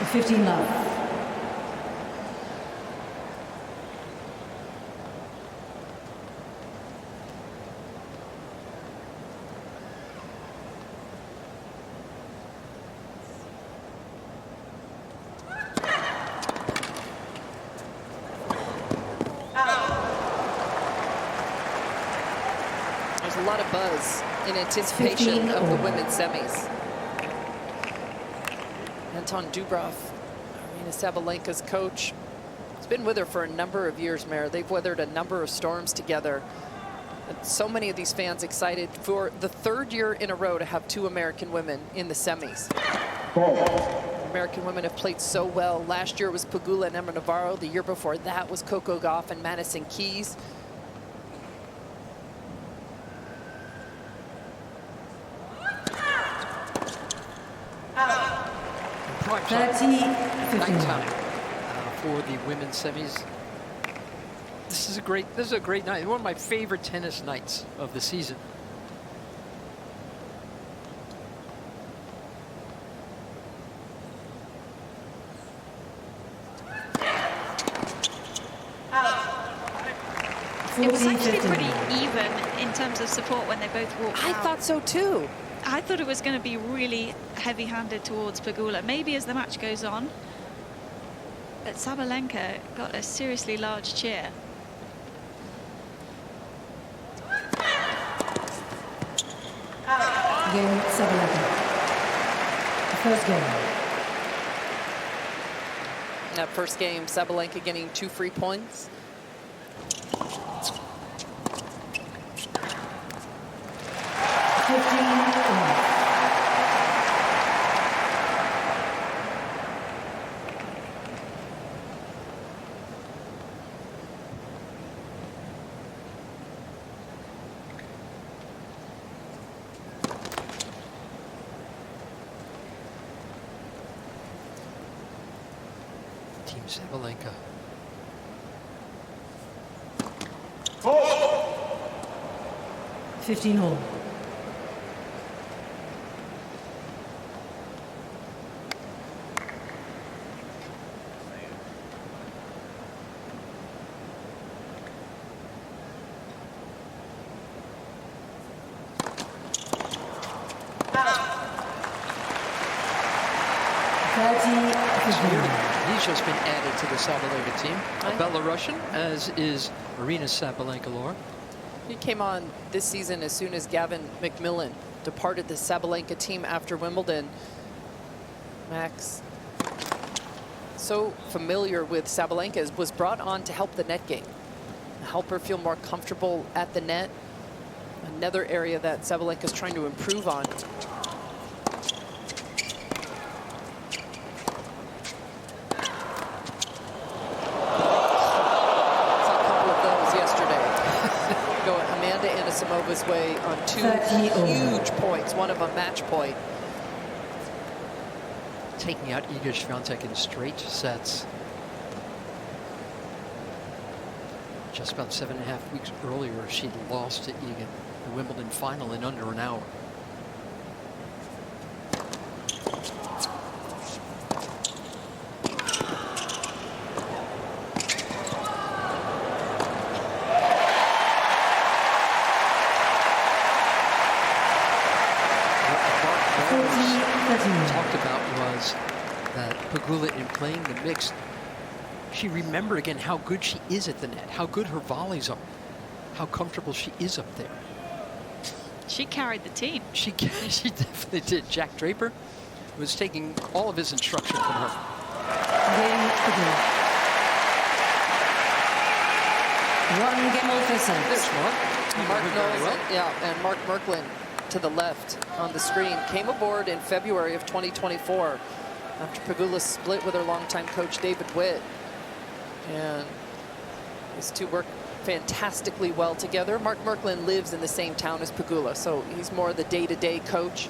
15 love. There's a lot of buzz in anticipation of the women's semis. Anton Dubrov, Aryna Sabalenka's coach, has been with her for a number of years, Mare. They've weathered a number of storms together. And so many of these fans excited for the third year in a row to have two American women in the semis. American women have played so well. Last year was Pegula and Emma Navarro. The year before that was Coco Gauff and Madison Keys. Nighttime for the women's semis. This is a great night. One of my favorite tennis nights of the season. It was actually pretty even in terms of support when they both walked out. I thought so too. I thought it was going to be really heavy-handed towards Pegula, maybe as the match goes on. But Sabalenka got a seriously large cheer. Game Sabalenka. The first game. That first game, Sabalenka getting 2 free points. Team Sabalenka. 15 all. He's just been added to the Sabalenka team. A Belarusian, as is Aryna Sabalenka, Laura. He came on this season as soon as Gavin McMillan departed the Sabalenka team after Wimbledon. Max, so familiar with Sabalenka, was brought on to help the net game, help her feel more comfortable at the net. Another area that Sabalenka is trying to improve on. Samova's way on 2 huge points, one of a match point. Taking out Iga Świątek in straight sets. Just about 7.5 weeks earlier, she lost to Iga the Wimbledon final in under an hour. Talked about was that Pegula, in playing the mixed, she remembered again how good she is at the net, how good her volleys are, how comfortable she is up there. She carried the team. She definitely did. Jack Draper was taking all of his instruction from her. One game all facing. This one, Mark Knowles, and Mark Merklin to the left on the screen, came aboard in February of 2024 after Pegula split with her longtime coach David Witt. And these two work fantastically well together. Mark Merklin lives in the same town as Pegula, so he's more the day-to-day coach.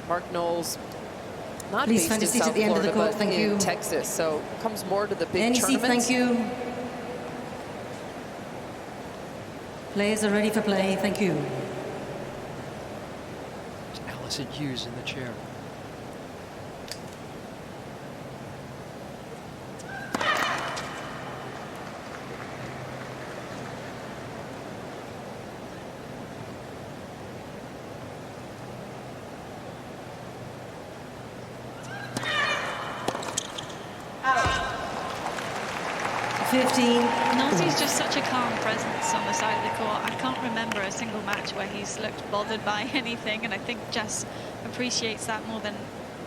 Mark Knowles, not Please based in find a seat South at the end of the Florida, court. but Thank in you. Texas, so comes more to the big Any seat, tournaments. thank you. Players are ready for play, thank you. Allison Hughes in the chair. 15. Nasi's just such a calm presence on the side of the court. I can't remember a single match where he's looked bothered by anything, and I think Jess appreciates that more than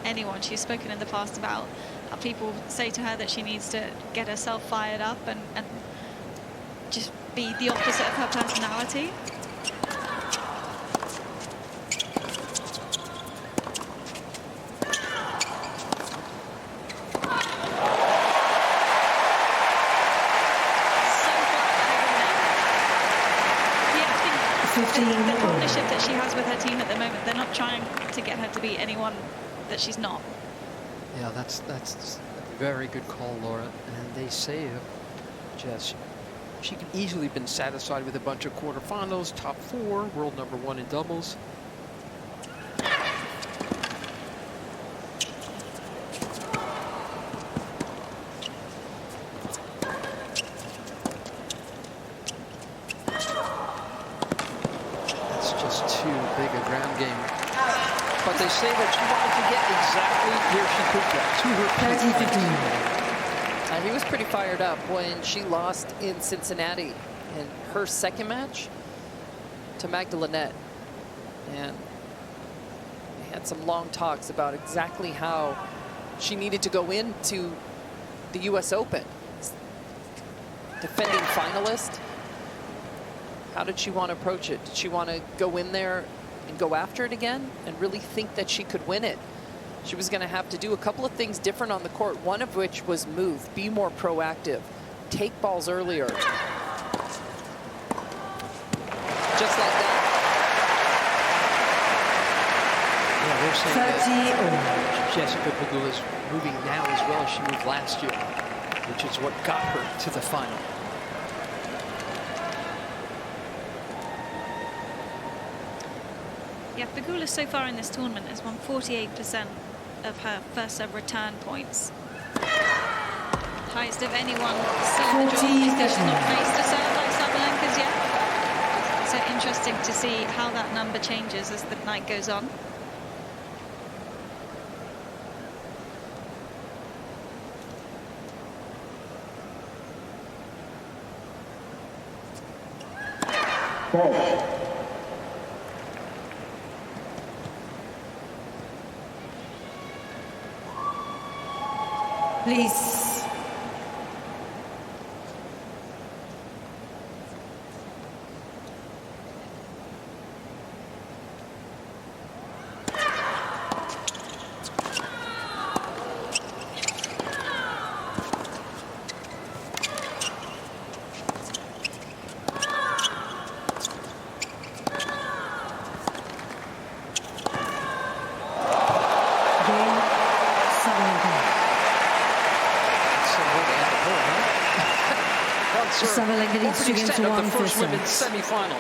anyone. She's spoken in the past about how people say to her that she needs to get herself fired up and just be the opposite of her personality. The partnership that she has with her team at the moment, they're not trying to get her to be anyone that she's not. Yeah, that's a very good call, Laura. And they say of Jess, she could easily have been satisfied with a bunch of quarterfinals, top 4, world #1 in doubles. But they say that she wanted to get exactly where she could get, to her peak. He was pretty fired up when she lost in Cincinnati in her second match to Magdalene. And they had some long talks about exactly how she needed to go into the US Open. Defending finalist. How did she want to approach it? Did she want to go in there and go after it again and really think that she could win it? She was going to have to do a couple of things different on the court, one of which was move, be more proactive, take balls earlier. Just like that. Yeah, they're saying that Jessica Pegula is moving now as well as she moved last year, which is what got her to the final. Yeah, Pegula so far in this tournament has won 48% of her first serve return points. Highest of anyone still in the draw, because she's not faced a serve like Sabalenka's yet. So interesting to see how that number changes as the night goes on. Please. Sabalenka needs to get to one the first women's semifinal.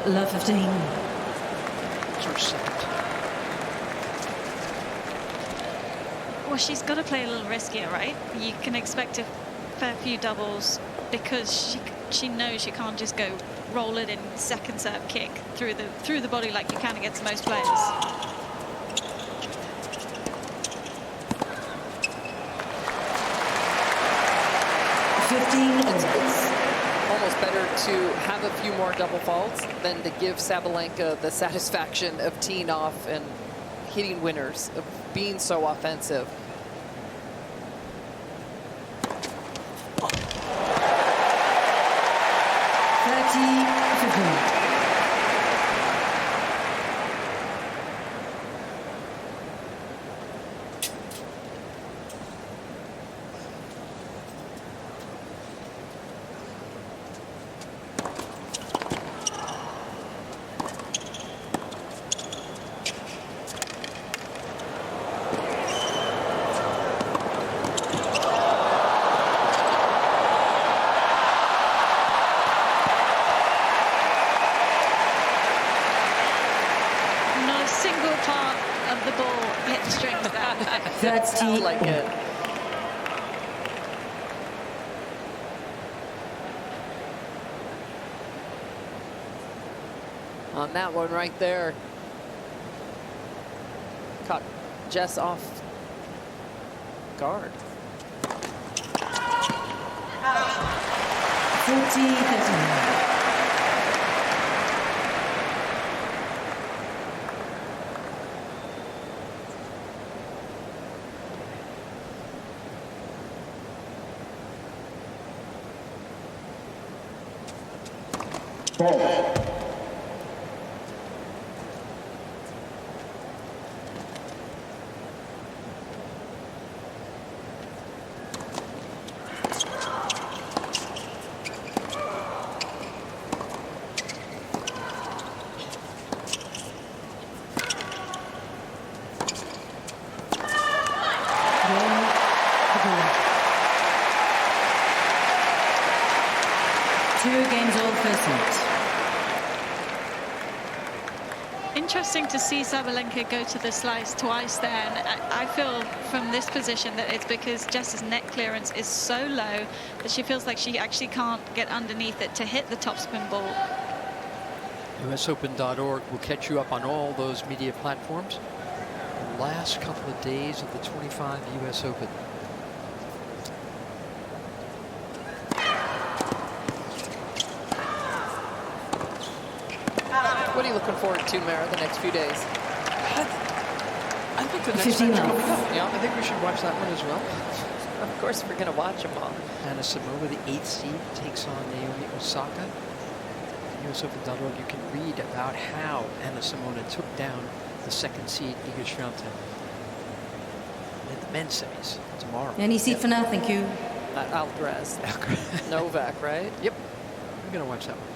Love 15. It's her second. Well, she's got to play a little riskier, right? You can expect a fair few doubles because she knows she can't just go roll it in second serve kick through the body like you can against most players. It's almost better to have a few more double faults than to give Sabalenka the satisfaction of teeing off and hitting winners, of being so offensive. of the ball hit the strings there. Sound like it. On that one right there. Caught Jess off guard. 40-13. Interesting to see Sabalenka go to the slice twice there, and I feel from this position that it's because Jess's net clearance is so low that she feels like she actually can't get underneath it to hit the topspin ball. USOpen.org will catch you up on all those media platforms. The last couple of days of the 25 US Open. What are you looking forward to, Mara, the next few days? I think the next match coming up. Yeah, I think we should watch that one as well. Of course, we're going to watch them all. Aryna Sabalenka, the 8th seed, takes on Naomi Osaka. USOpen.org, you can read about how Aryna Sabalenka took down the 2nd seed, Iga Swiatek, in the men's semis tomorrow. Any seat for now, thank you. Alcaraz. Novak, right? Yep. I'm going to watch that one.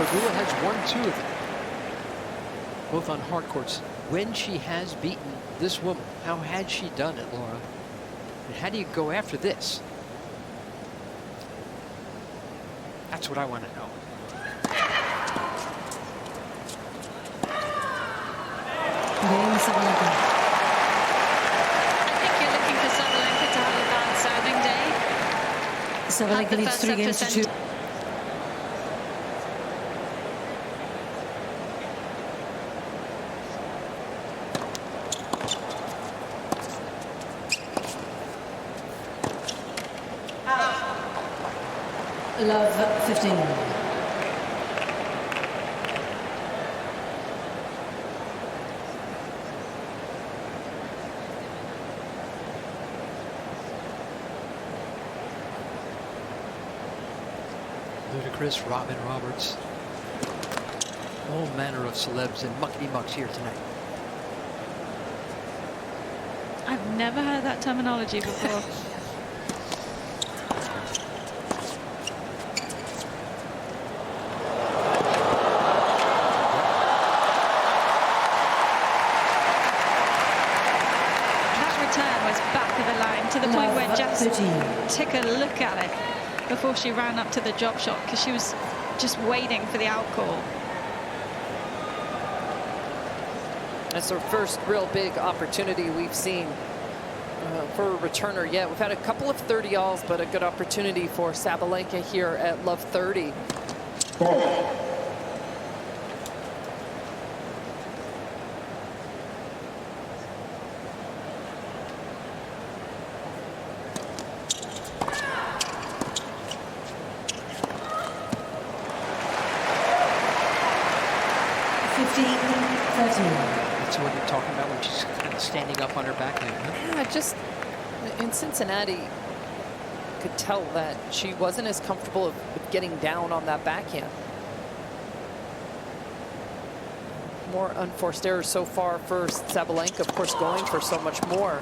Pegula has won 2 of them, both on hard courts. When she has beaten this woman, how had she done it, Laura? And how do you go after this? That's what I want to know. I think you're looking for Sabalenka to have a bad serving day. Sabalenka leads 3 games to 2. Love 15. Ludacris, Robin Roberts, all manner of celebs and muckety-mucks here tonight. I've never heard that terminology before. To the point where Jess took a look at it before she ran up to the drop shot because she was just waiting for the out call. That's her first real big opportunity we've seen for a returner yet. We've had a couple of 30-alls, but a good opportunity for Sabalenka here at Love 30. That's what you're talking about when she's kind of standing up on her backhand. Huh? Yeah, just in Cincinnati, could tell that she wasn't as comfortable with getting down on that backhand. More unforced errors so far for Sabalenka, of course, going for so much more.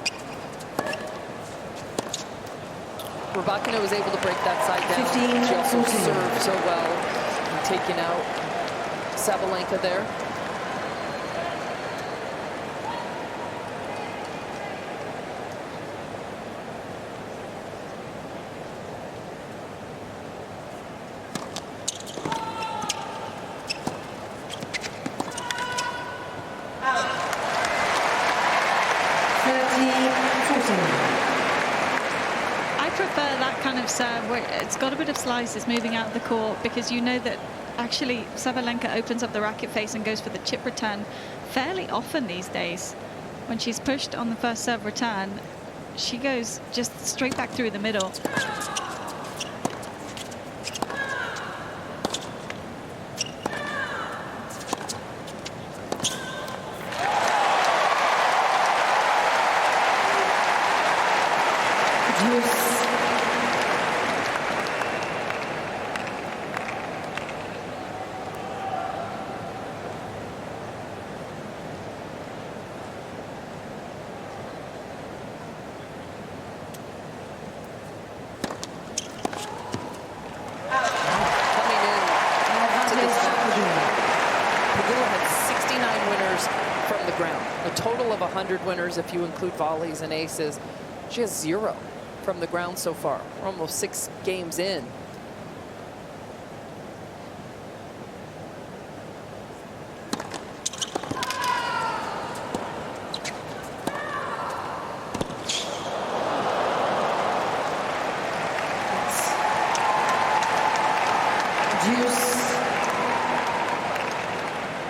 Rybakina was able to break that side down. She also served so well in taking out Sabalenka there. Where it's got a bit of slices moving out of the court, because you know that actually Sabalenka opens up the racket face and goes for the chip return fairly often these days. When she's pushed on the first serve return, she goes just straight back through the middle. Winners if you include volleys and aces. She has 0 from the ground so far. We're almost 6 games in.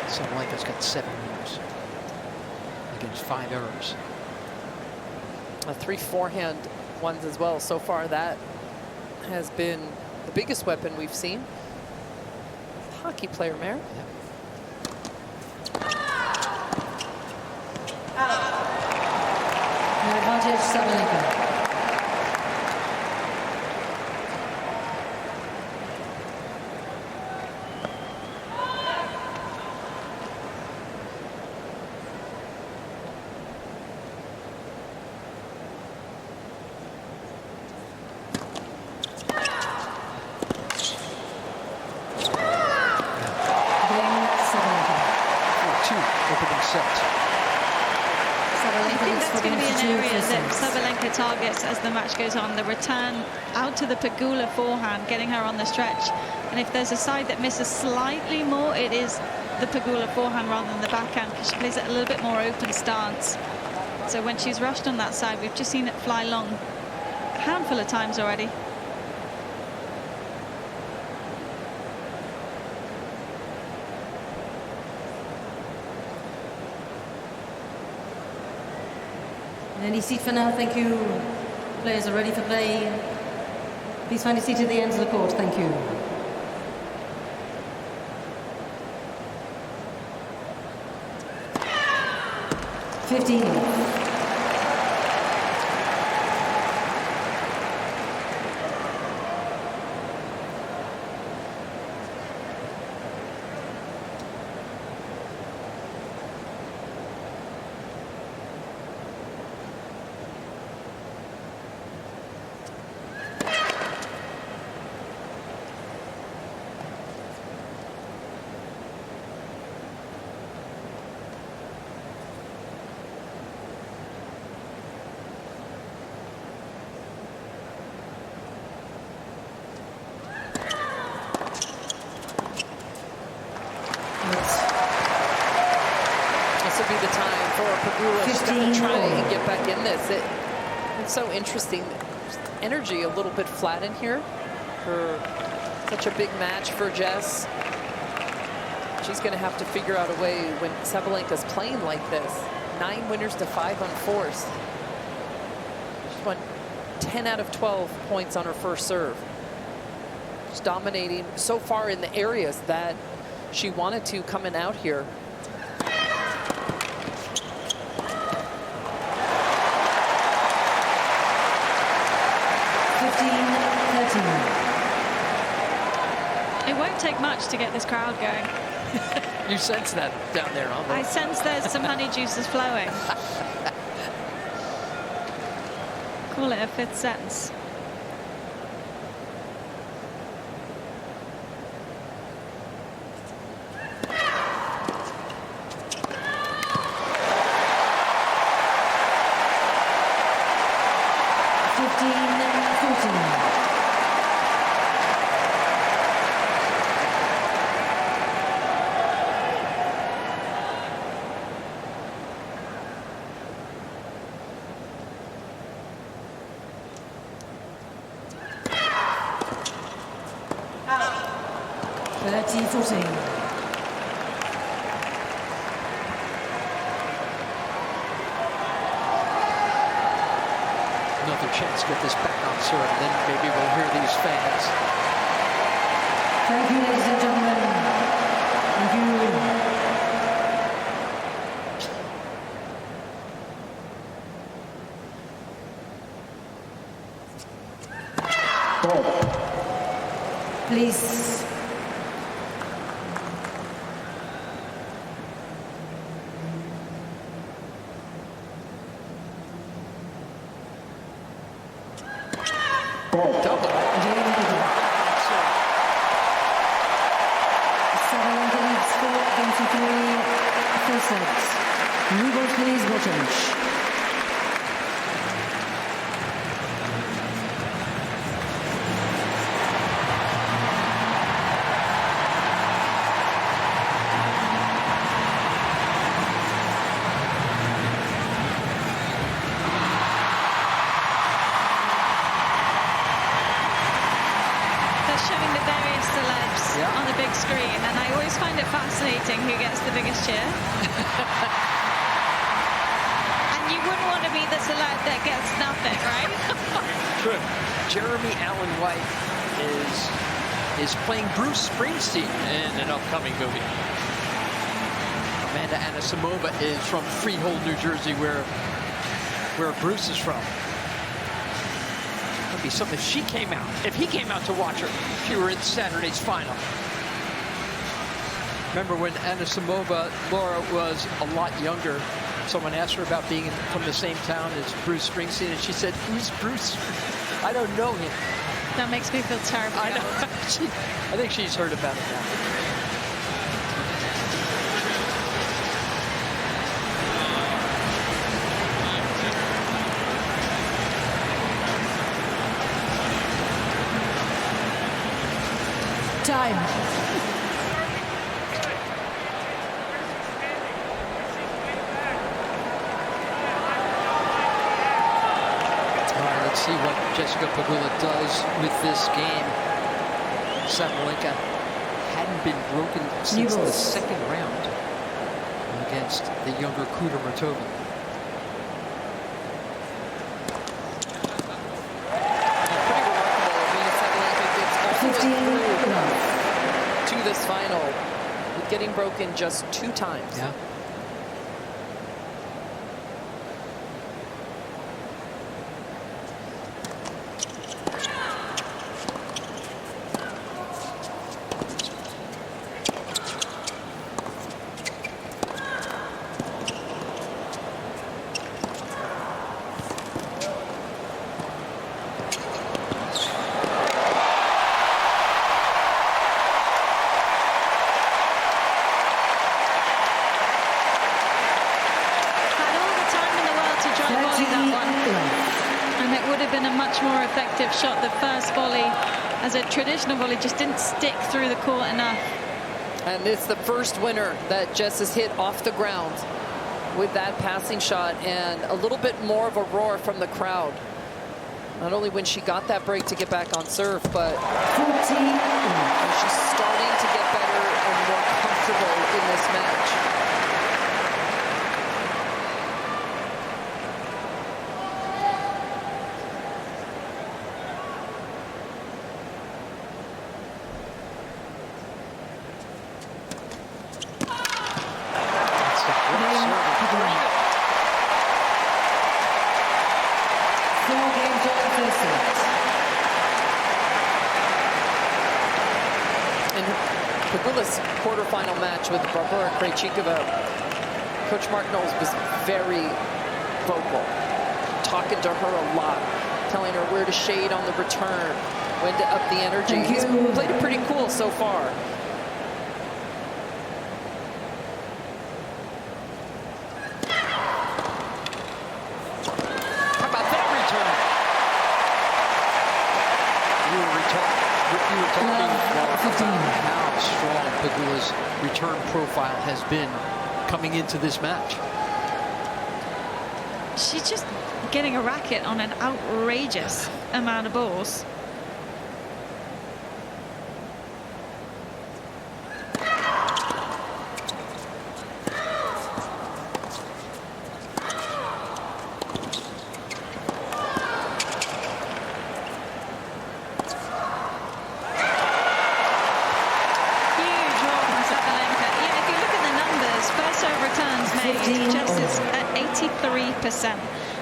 Sabalenka's got 7 winners against 5 errors. 3 forehand ones as well. So far, that has been the biggest weapon we've seen. Hockey player, Mare. Yep. Advantage Sabalenka. Sabalenka targets as the match goes on. The return out to the Pegula forehand, getting her on the stretch. And if there's a side that misses slightly more, it is the Pegula forehand rather than the backhand, because she plays it a little bit more open stance. So when she's rushed on that side, we've just seen it fly long a handful of times already. Any seat for now, thank you. Players are ready for play. Please find a seat at the ends of the court, thank you. (15). She's going to try and get back in this. It's so interesting. Energy a little bit flat in here for such a big match for Jess. She's going to have to figure out a way when Sabalenka's playing like this. 9 winners to 5 unforced. She won 10 out of 12 points on her first serve. She's dominating so far in the areas that she wanted to coming out here. It won't take much to get this crowd going. You sense that down there, huh? I sense there's some honey juices flowing. Call it a fifth sense. Another chance to get this back on serve, and then maybe we'll hear these fans. Thank you, ladies and gentlemen. Thank you. Please. Sabalenka leads 4-23 first sets. New balls, please, Bochevich. Showing the various celebs on the big screen, and I always find it fascinating who gets the biggest cheer. And you wouldn't want to be the celeb that gets nothing, right? True. Jeremy Allen White is playing Bruce Springsteen in an upcoming movie. Amanda Anisimova is from Freehold, New Jersey, where Bruce is from. Be something if she came out, if he came out to watch her, if you were in Saturday's final. Remember when Anisimova, Laura, was a lot younger, someone asked her about being from the same town as Bruce Springsteen, and she said, "Who's Bruce? I don't know him." That makes me feel terrible. I know. I think she's heard about it now. Time. All right, let's see what Jessica Pegula does with this game. Sabalenka hadn't been broken since the second round against the younger Kudermetova. To this final, with getting broken just 2 times. Yeah. And it would have been a much more effective shot. The first volley, as a traditional volley, just didn't stick through the court enough. And it's the first winner that Jess has hit off the ground with that passing shot, and a little bit more of a roar from the crowd. Not only when she got that break to get back on serve, but she's starting to get better and more comfortable in this match. Pegula's quarterfinal match with Barbara Krejcikova, Coach Mark Knowles was very vocal, talking to her a lot, telling her where to shade on the return, when to up the energy. He's played it pretty cool so far. How about that return? You were talking about how strong Pegula's return profile has been coming into this match. She's just getting a racket on an outrageous amount of balls.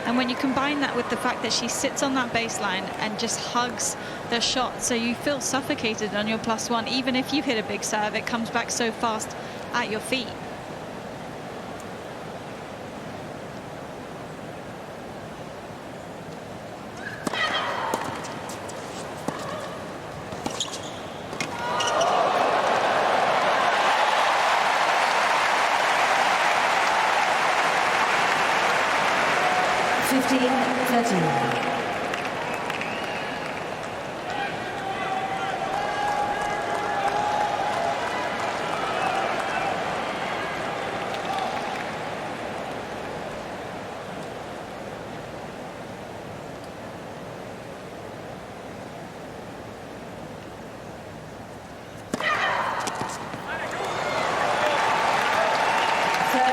And when you combine that with the fact that she sits on that baseline and just hugs the shot, so you feel suffocated on your +1, even if you hit a big serve, it comes back so fast at your feet.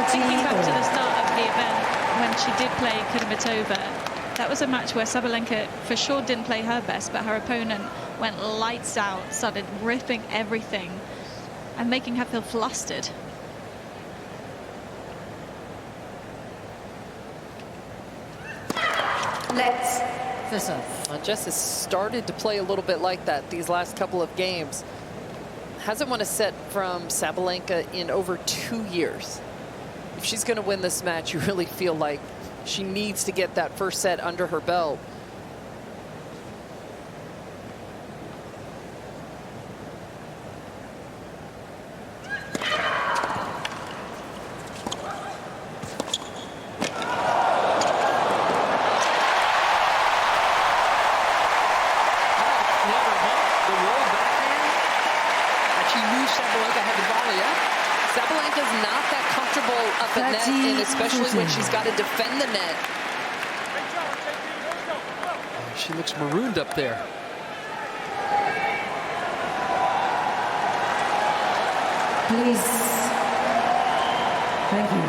Thinking back to the start of the event when she did play Kudermetova, that was a match where Sabalenka for sure didn't play her best, but her opponent went lights out, started ripping everything and making her feel flustered. Let's Visser. Jess has started to play a little bit like that these last couple of games. Hasn't won a set from Sabalenka in over 2 years. If she's going to win this match, you really feel like she needs to get that first set under her belt. Especially when she's got to defend the net. She looks marooned up there. Please. Thank you.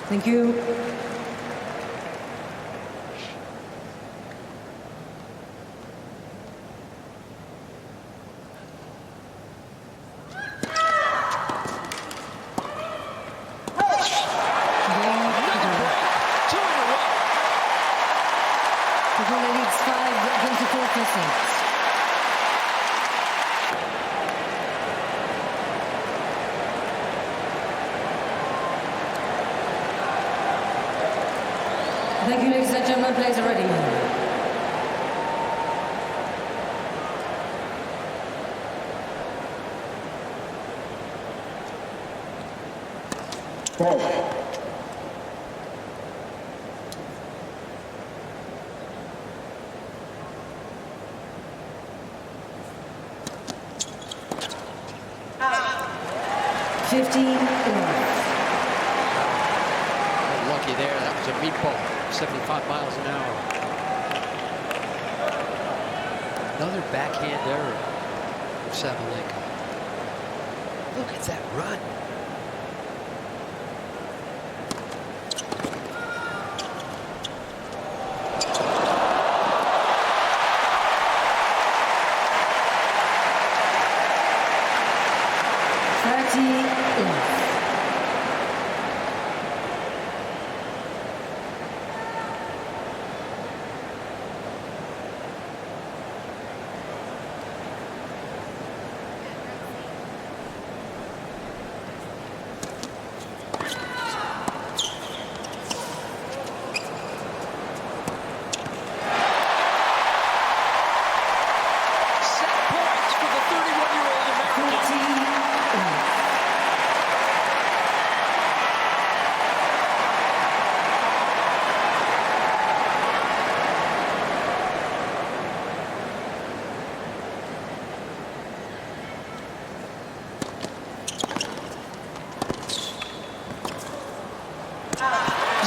Thank you. Thank you, ladies and gentlemen. Players are ready. Lucky there. That was a meatball. 75 miles an hour. Another backhand error for Sabalenka. Look at that run.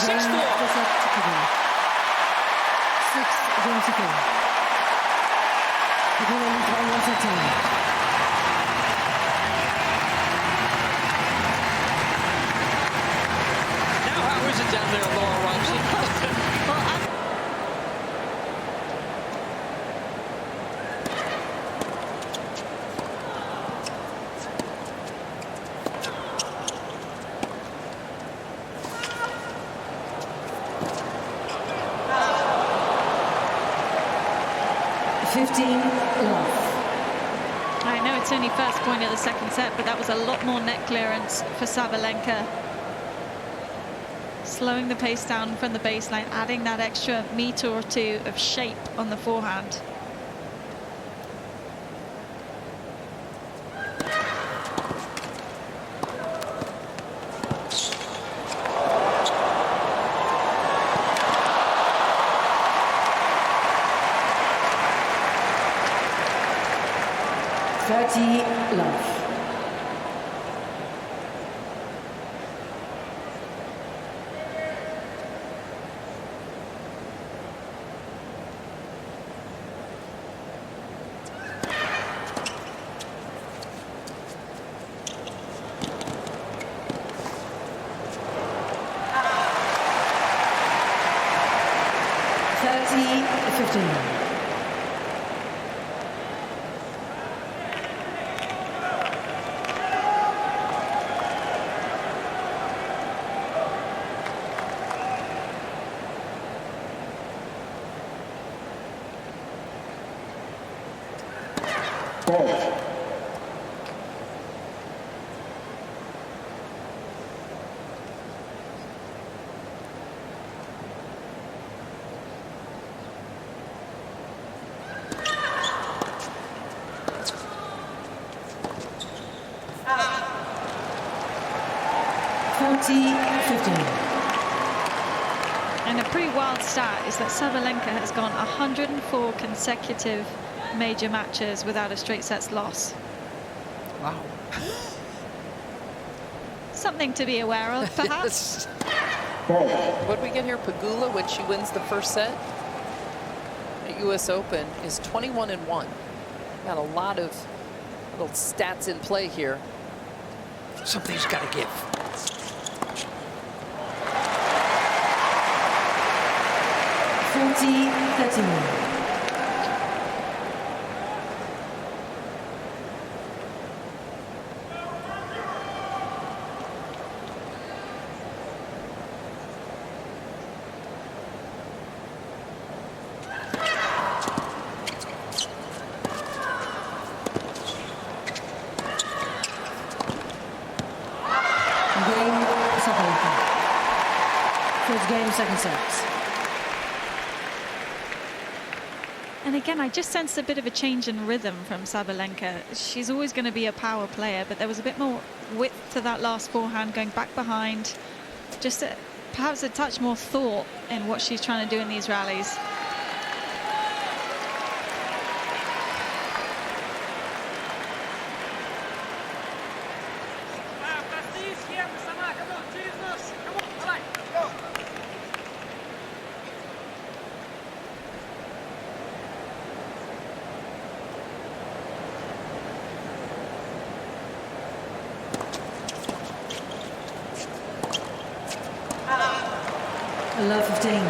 Game 6-4. of the set to Pegula. 6-4. Pegula leads by 1 set time. Now how is it down there, Laura Robson? Well, I'm 15 love. I know it's only first point of the second set, but that was a lot more net clearance for Sabalenka. Slowing the pace down from the baseline, adding that extra meter or two of shape on the forehand. Love. And a pretty wild stat is that Sabalenka has gone 104 consecutive major matches without a straight sets loss. Wow. Something to be aware of, perhaps. What do we get here? Pegula, when she wins the first set at US Open, is 21-1. Got a lot of little stats in play here. Something's got to give. 40-13. Game, second set. And again, I just sensed a bit of a change in rhythm from Sabalenka. She's always going to be a power player, but there was a bit more width to that last forehand, going back behind. Just perhaps a touch more thought in what she's trying to do in these rallies. Love 15.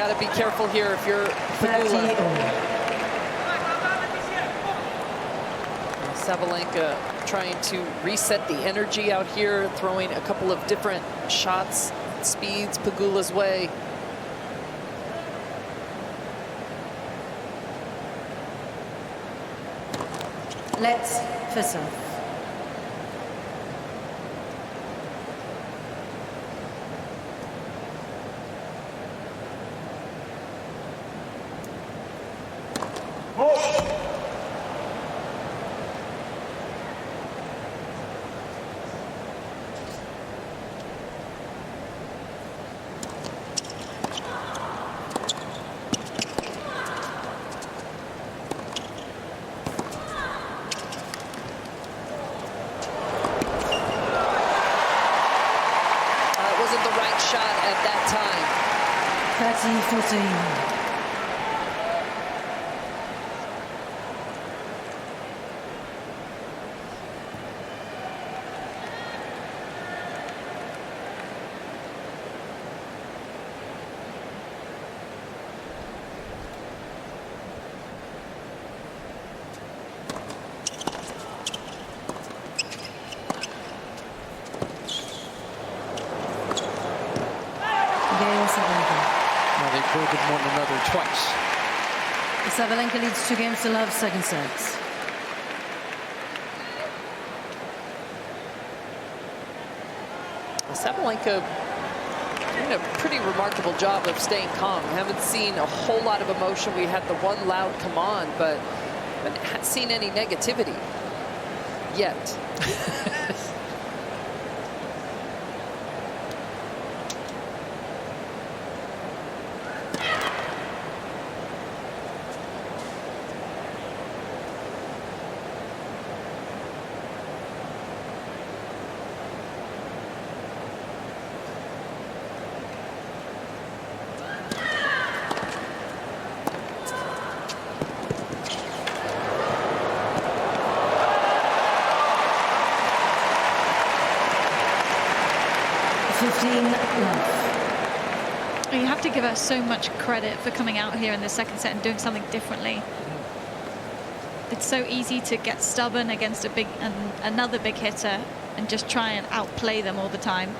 got to be careful here if you're Pegula. Sabalenka trying to reset the energy out here, throwing a couple of different shots, speeds Pegula's way. Let's for serve. Shot at that time. 30-14. Well, they've broken one another twice. Sabalenka leads 2 games to love, second set. Sabalenka doing a pretty remarkable job of staying calm. I haven't seen a whole lot of emotion. We had the one loud come on, but haven't seen any negativity yet. You have to give her so much credit for coming out here in the second set and doing something differently. It's so easy to get stubborn against another big hitter and just try and outplay them all the time.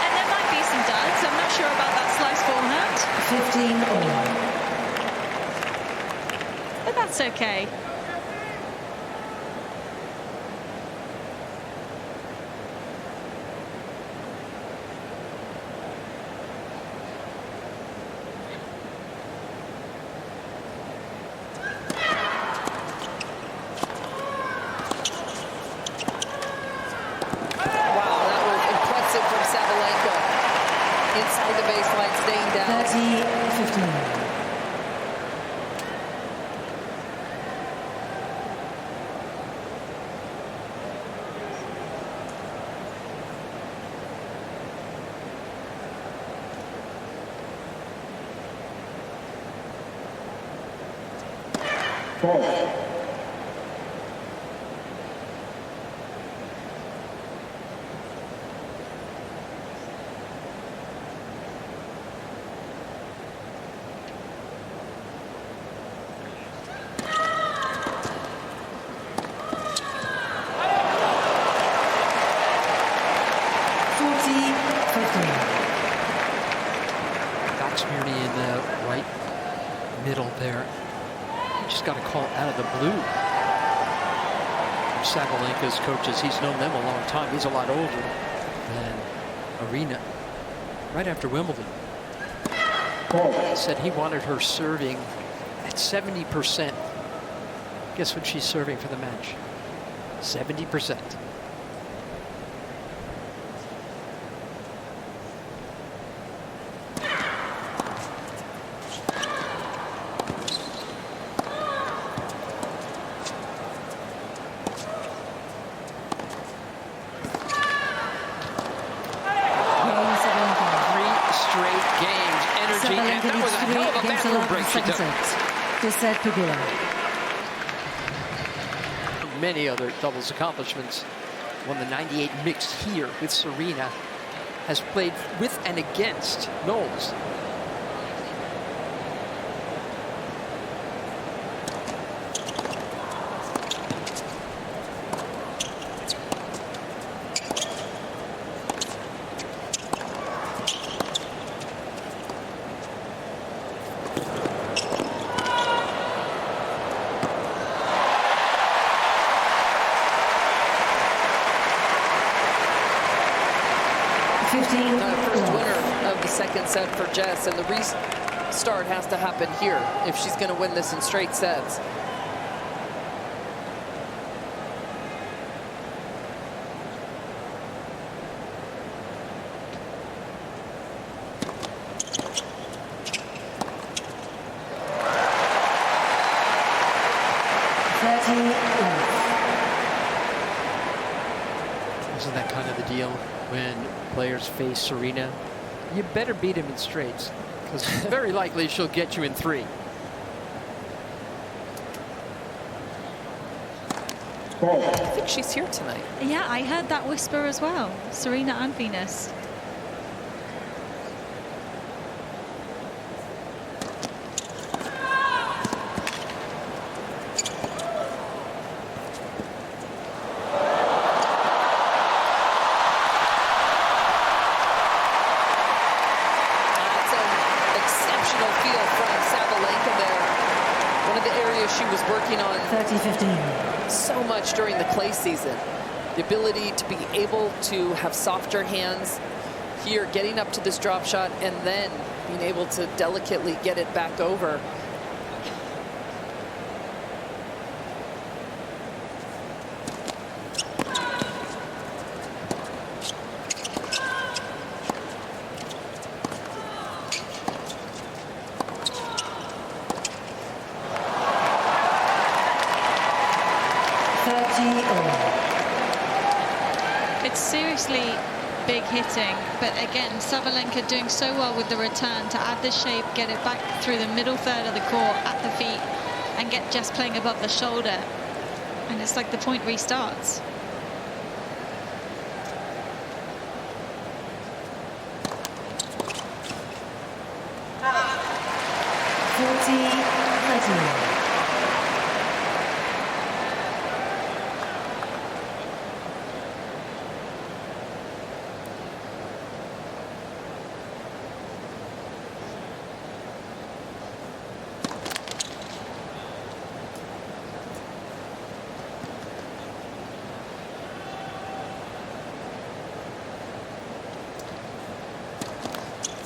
And there might be some duds. I'm not sure about that slice forehand. 15-all. But that's okay. Inside the baseline, staying down. 30-15. That's merely in the right middle there. You just got a call out of the blue. Sabalenka's coaches, he's known them a long time. He's a lot older than Aryna. Right after Wimbledon, he said he wanted her serving at 70%. Guess what she's serving for the match? 70%. many other doubles accomplishments. Won the 98 mixed here with Serena. Has played with and against Knowles. First winner of the second set for Jess, and the restart has to happen here if she's going to win this in straight sets. Isn't that kind of the deal when players face Serena? You better beat him in straights, because very likely she'll get you in 3. I think she's here tonight. Yeah, I heard that whisper as well. Serena and Venus. She was working on 30-15. so much during the clay season. The ability to be able to have softer hands here, getting up to this drop shot, and then being able to delicately get it back over. It's seriously big hitting, but again, Sabalenka doing so well with the return to add the shape, get it back through the middle third of the court at the feet, and get Jess playing above the shoulder. And it's like the point restarts.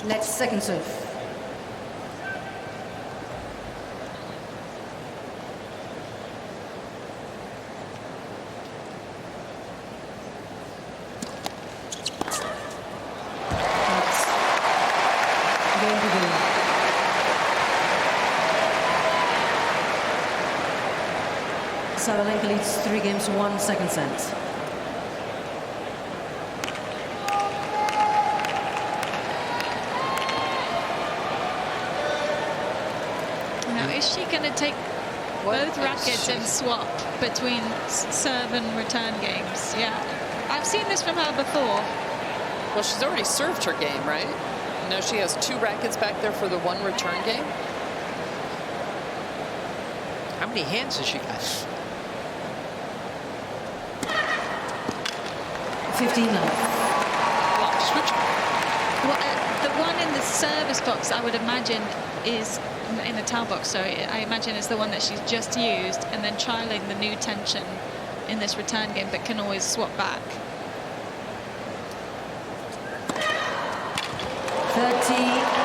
Let's second serve. Sabalenka leads 3 games to 1 second set. Is she going to take both rackets and swap between serve and return games? Yeah. I've seen this from her before. Well, she's already served her game, right? Now she has 2 rackets back there for the 1 return game. How many hands has she got? 15 left. Switch. Well, the one in the service box, I would imagine, is in the towel box, so I imagine it's the one that she's just used, and then trialing the new tension in this return game, but can always swap back. 30.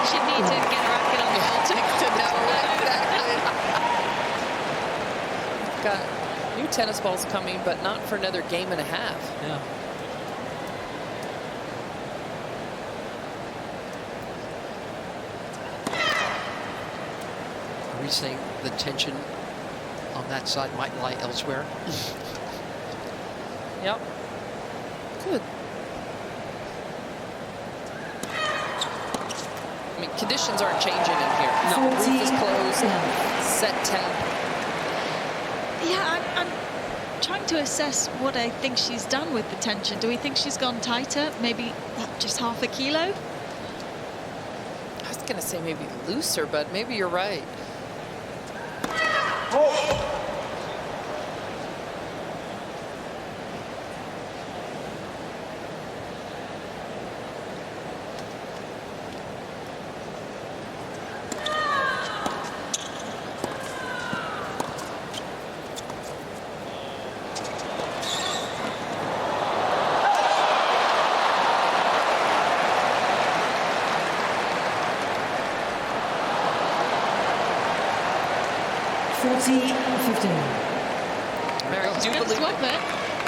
She'd need to get a racket on the ball to know exactly. Got new tennis balls coming, but not for another game and a half. Yeah. Are we saying the tension on that side might lie elsewhere? Yep. Good. I mean, conditions aren't changing in here. No, the roof is closed. Set temp. Yeah, trying to assess what I think she's done with the tension. Do we think she's gone tighter? Maybe just half a kilo? I was going to say maybe looser, but maybe you're right.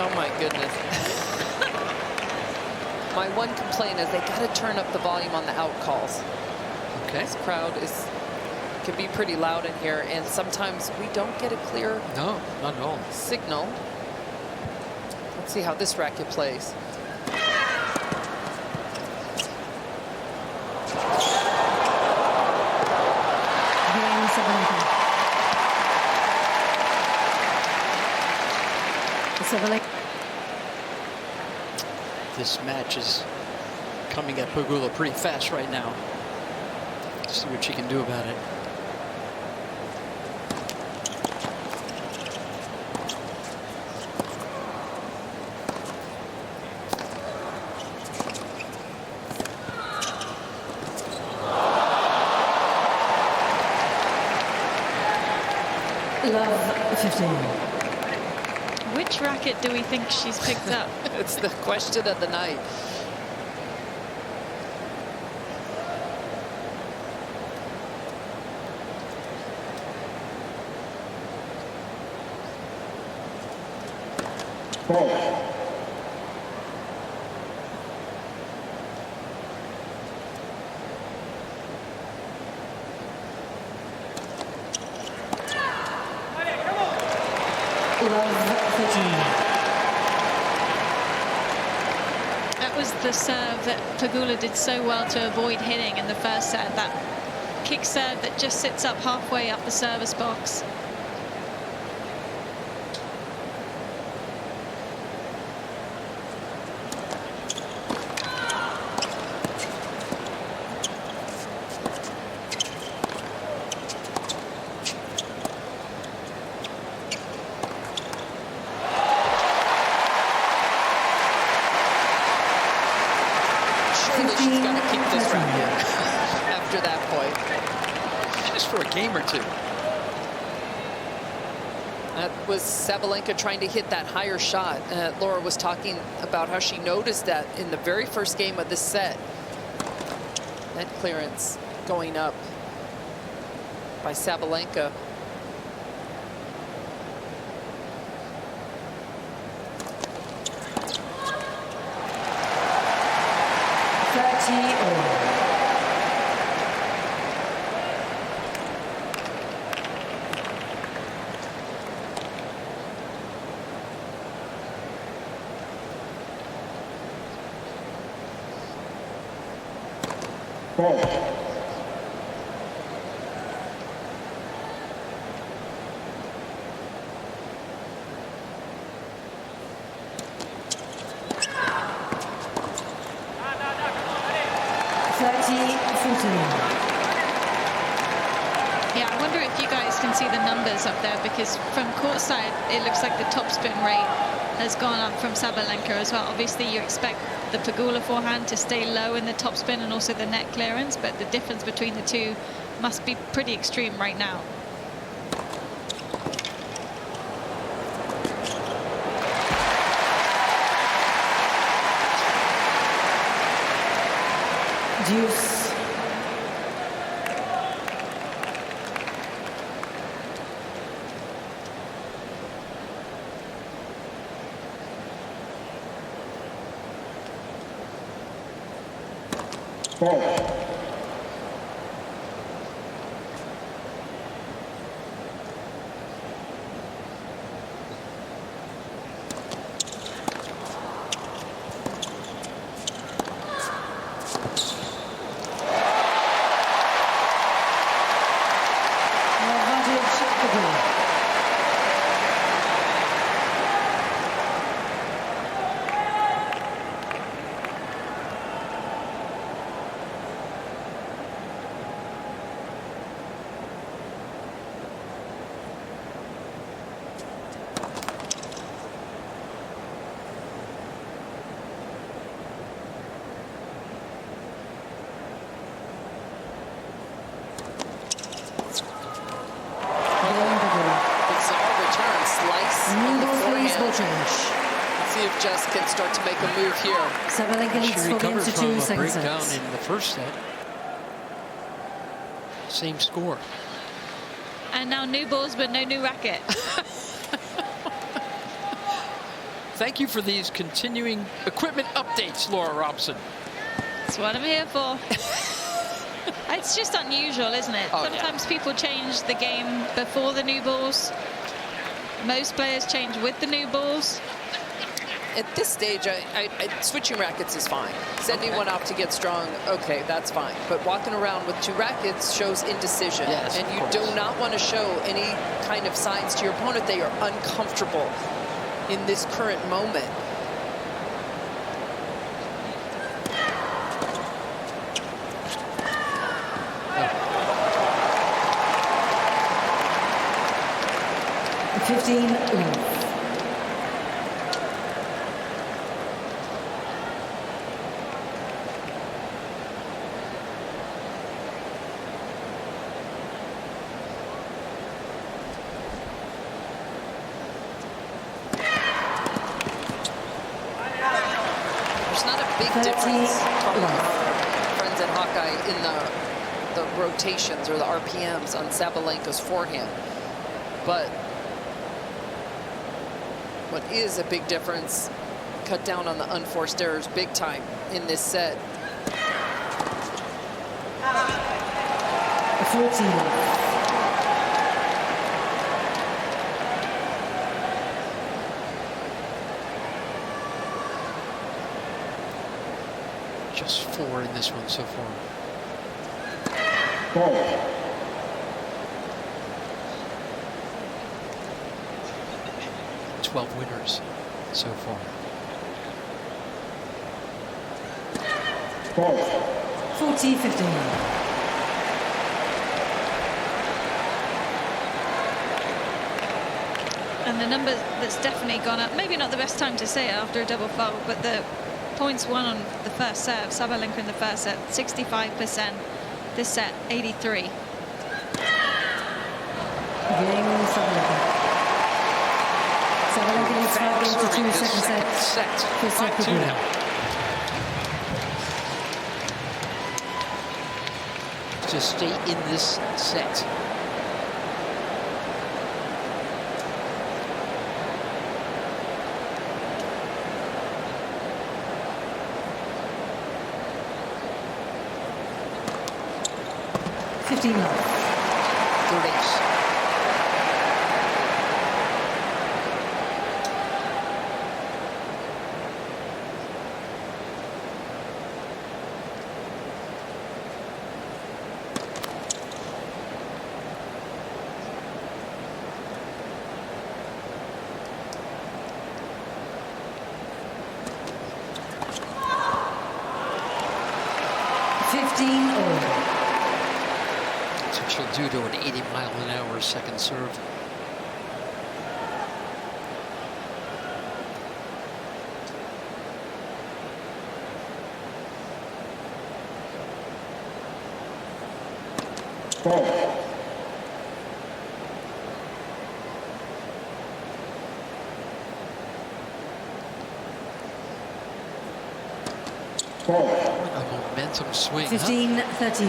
Oh my goodness. My one complaint is they got to turn up the volume on the out calls. Okay. This crowd can be pretty loud in here, and sometimes we don't get a clear no, not at all. Signal. Let's see how this racket plays. Aryna Sabalenka. This match is coming at Pegula pretty fast right now. Let's see what she can do about it. Love 15. Which racket do we think she's picked up? It's the question of the night. That was the serve that Pegula did so well to avoid hitting in the first set. That kick serve that just sits up halfway up the service box. She's got to keep this racket after that point. Just for a game or two. That was Sabalenka trying to hit that higher shot. Laura was talking about how she noticed that in the very first game of this set. Net clearance going up by Sabalenka. Yeah, I wonder if you guys can see the numbers up there, because from courtside it looks like the topspin rate has gone up from Sabalenka as well. Obviously you expect the Pegula forehand to stay low in the topspin and also the net clearance, but the difference between the two must be pretty extreme right now. Deuce. Jess can start to make a move here. Sabalenka leads She 4 games recovered to from 2 a second breakdown sets. in the first set. Same score. And now new balls, but no new racket. Thank you for these continuing equipment updates, Laura Robson. That's what I'm here for. It's just unusual, isn't it? Oh, Sometimes people change the game before the new balls. Most players change with the new balls. At this stage, switching rackets is fine. Sending one off to get strong, okay, that's fine. But walking around with 2 rackets shows indecision. Yes, and you of do course. not want to show any kind of signs to your opponent that you're uncomfortable in this current moment. Oh. 15 love. Difference from our friends at Hawkeye in the rotations or the RPMs on Sabalenka's forehand. But what is a big difference, cut down on the unforced errors big time in this set. 14 love. Just 4 in this one so far. 12 winners so far. 40-15. And the number that's definitely gone up, maybe not the best time to say it after a double fault, but the points won on the first set, Sabalenka in the first set, 65%. This set, 83. Game Sabalenka. Sabalenka leads 5 games to 2 second set. First set 5-2 Pegula. now. To stay in this set. Third ace. That's what she'll do to an 80-mile-an-hour second serve. A momentum swing. 15-13.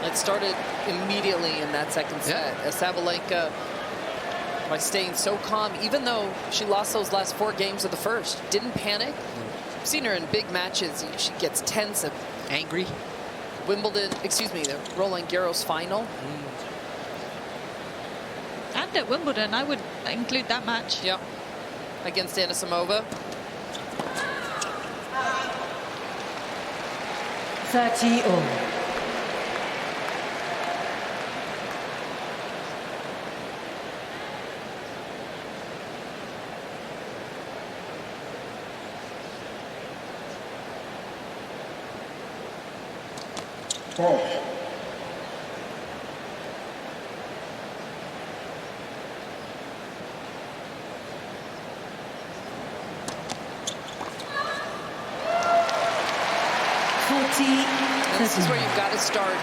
It started immediately in that second set. As Sabalenka, by staying so calm, even though she lost those last 4 games of the first, didn't panic. I've seen her in big matches. She gets tense and Angry. Wimbledon, excuse me, the Roland Garros final. And at Wimbledon, I would include that match. Yep. Against Anisimova. 30-all. This is where you've got to start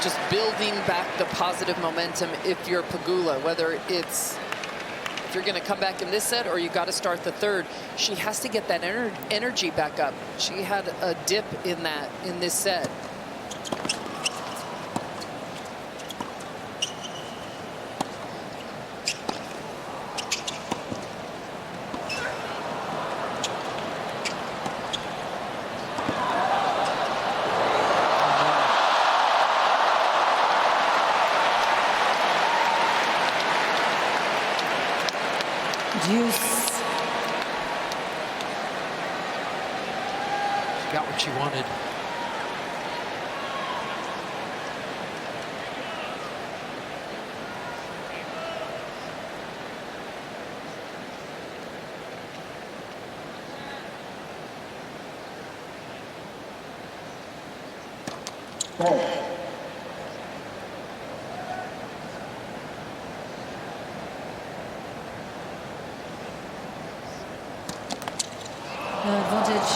just building back the positive momentum if you're Pegula, whether it's if you're going to come back in this set or you got to start the third. She has to get that energy back up. She had a dip in this set. Deuce. She got what she wanted. Advantage,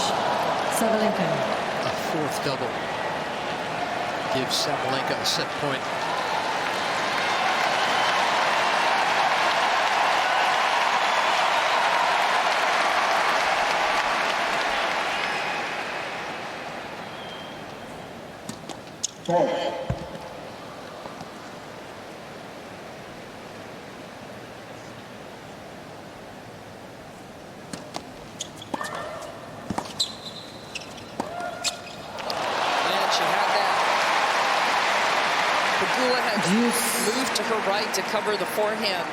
Sabalenka. A fourth double gives Sabalenka a set point. Pegula had moved to her right to cover the forehand.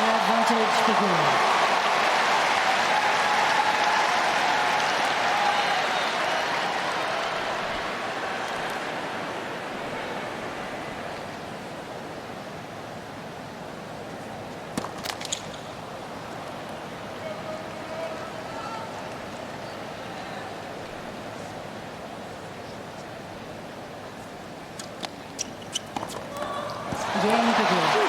Advantage, Pegula. Game, Pegula.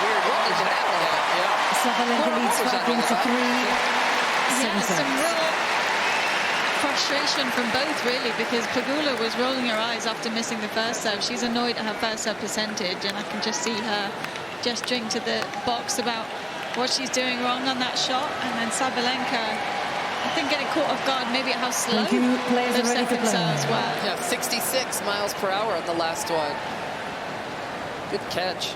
Weird. What is happening? Yeah. Sabalenka leads 5 games to 3. Yeah, 7 some sets. real frustration from both, really, because Pegula was rolling her eyes after missing the first serve. She's annoyed at her first serve percentage, and I can just see her gesturing to the box about what she's doing wrong on that shot. And then Sabalenka, I think, getting caught off guard maybe at how slow Thank you. Players those are ready to second play. serves were. Yeah, 66 miles per hour on the last one. Good catch.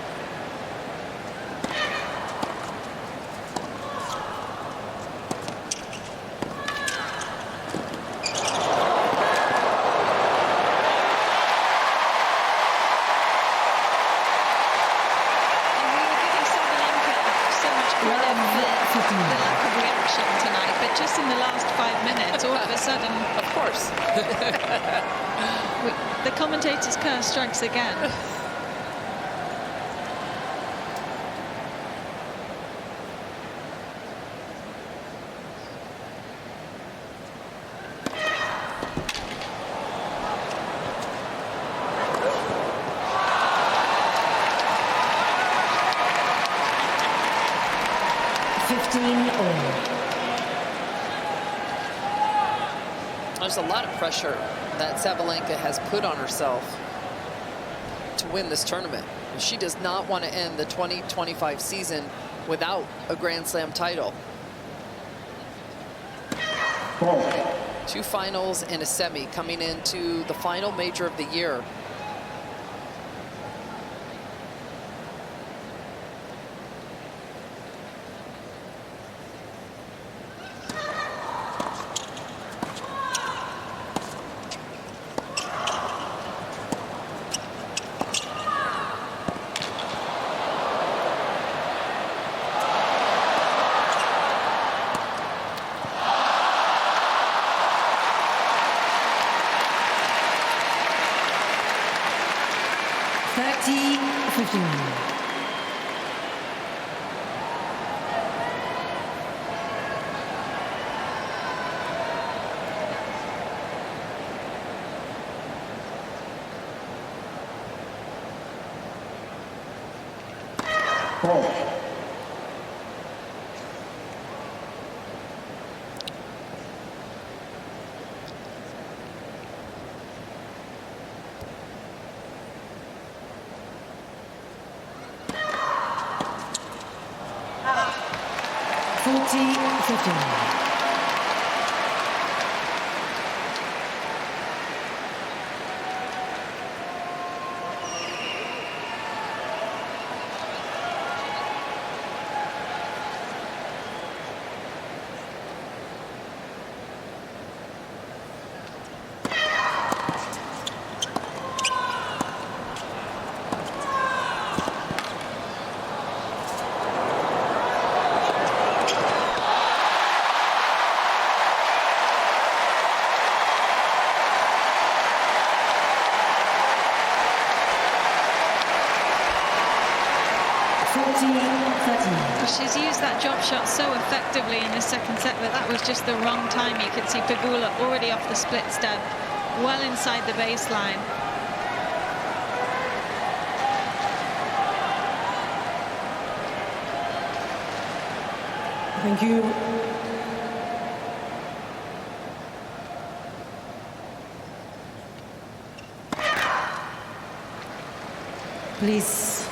And we were giving Sabalenka so much credit for the lack of reaction tonight, but just in the last 5 minutes, all of a sudden, Of course. the commentator's curse strikes again. There's a lot of pressure that Sabalenka has put on herself to win this tournament. She does not want to end the 2025 season without a Grand Slam title. 2 finals and a semi coming into the final major of the year. She's used that drop shot so effectively in the second set, but that was just the wrong time. You could see Pegula already off the split step, well inside the baseline. Thank you. Please.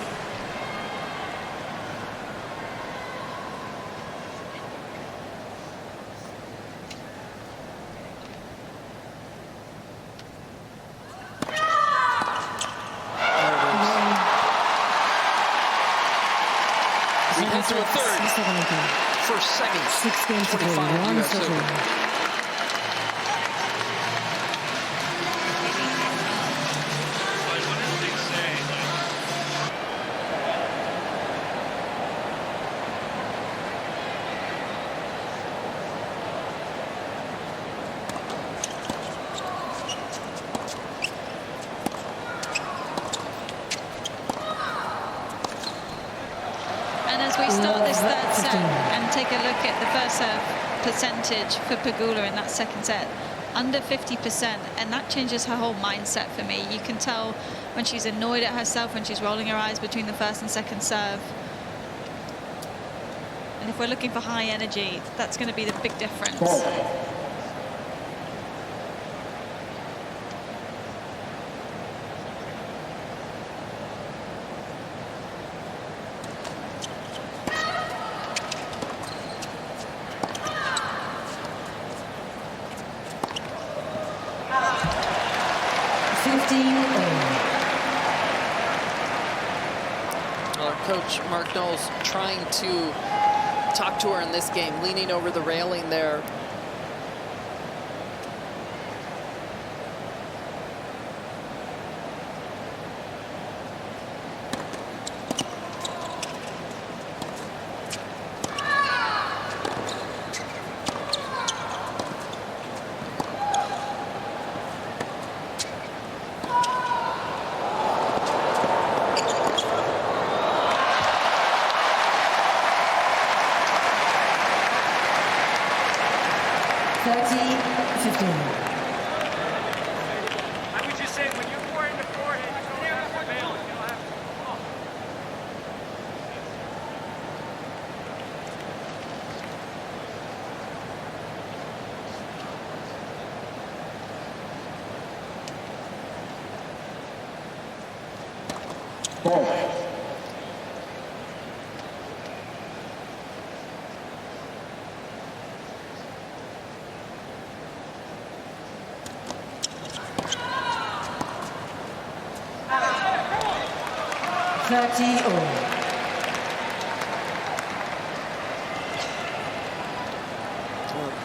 We head to a third. First semi. 6 games to play. 25 One US settle. Open. We start this third set and take a look at the first serve percentage for Pegula in that second set, under 50%, and that changes her whole mindset for me. You can tell when she's annoyed at herself, when she's rolling her eyes between the first and second serve. And if we're looking for high energy, that's going to be the big difference. Coach Mark Knowles trying to talk to her in this game, leaning over the railing there.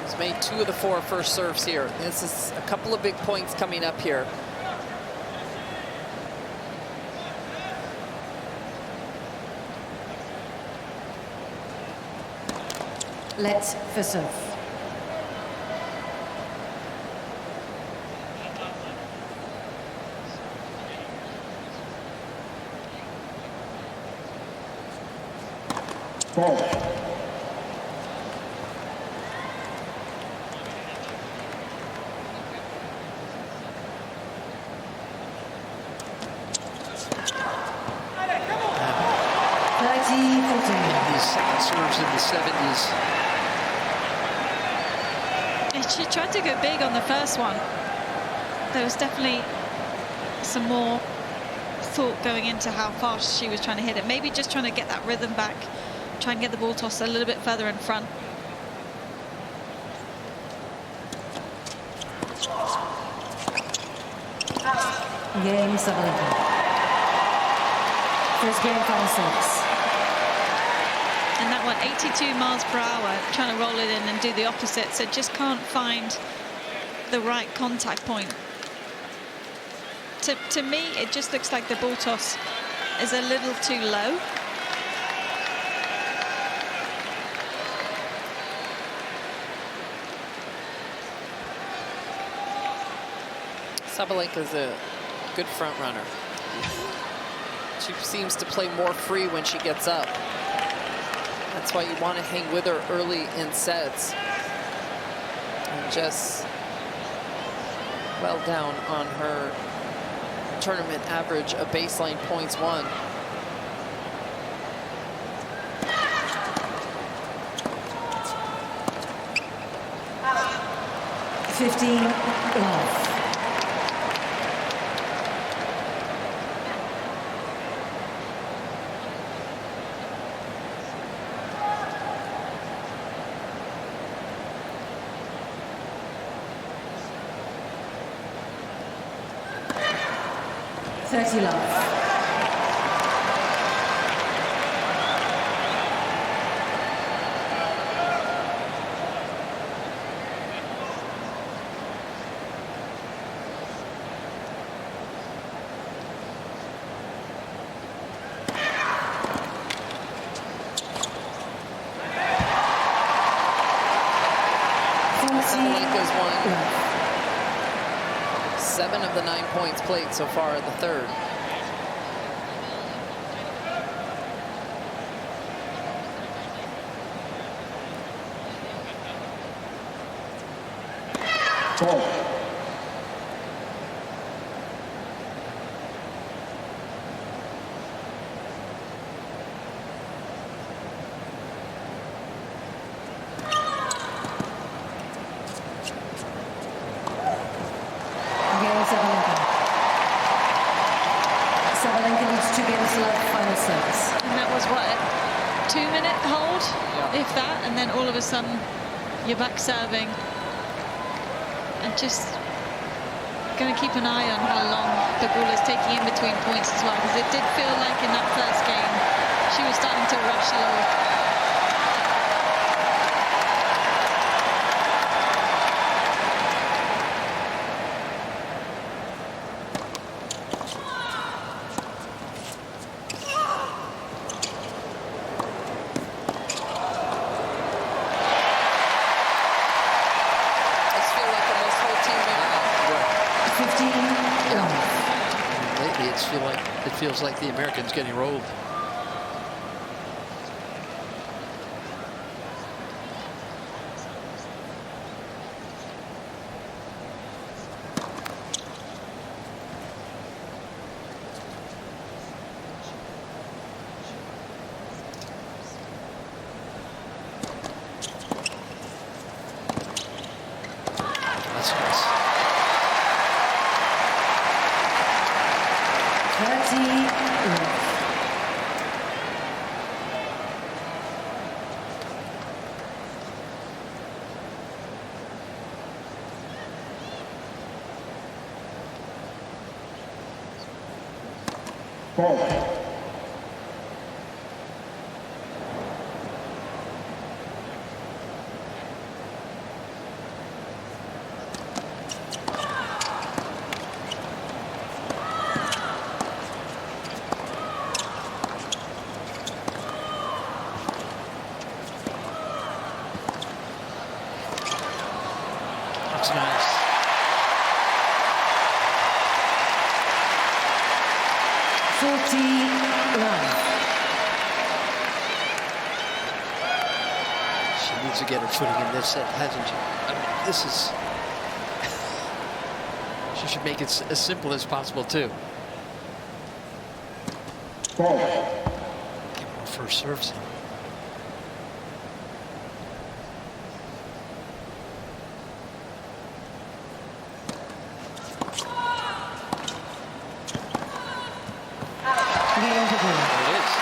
He's made 2 of the 4 first serves here. This is a couple of big points coming up here. Let's for serve. These second serves in the 70s. She tried to go big on the first one. There was definitely some more thought going into how fast she was trying to hit it. Maybe just trying to get that rhythm back, try and get the ball toss a little bit further in front. Game Sabalenka. First game, final 6. And that one, 82 miles per hour, trying to roll it in and do the opposite, so just can't find the right contact point. To me, it just looks like the ball toss is a little too low. Sabalenka's a good front runner. She seems to play more free when she gets up. That's why you want to hang with her early in sets. And just well down on her tournament average of baseline points won. Love. Love. Sabalenka's won 7 of the 9 points played so far in the third. Sabalenka needs 2 games left, final service. And that was what, a 2-minute hold, if that, and then all of a sudden you're back serving. And just going to keep an eye on how long Pegula is taking in between points as well, because it did feel like in that first game she was starting to rush a little. It feels like the Americans getting rolled. That's nice. 30 love. That's nice. She needs to get her footing in this set, hasn't she? I mean, this is... she should make it as simple as possible, too. Get more first serves in. Pegula. There it is.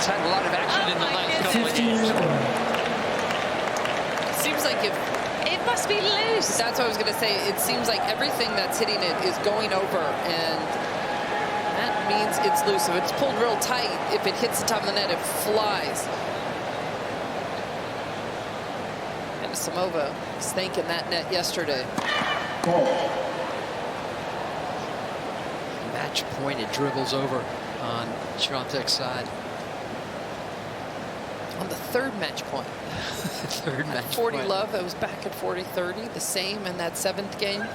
It's had a lot of action in the last couple of games. Seems like if It must be loose. that's what I was going to say. It seems like everything that's hitting it is going over, and that means it's loose. If it's pulled real tight, if it hits the top of the net, it flies. And Samova was thanking that net yesterday. Match point, it dribbles over on Świątek's side. On the third match point. Third match 40 point. love, it was back at 40-30, the same in that 7th game. Okay,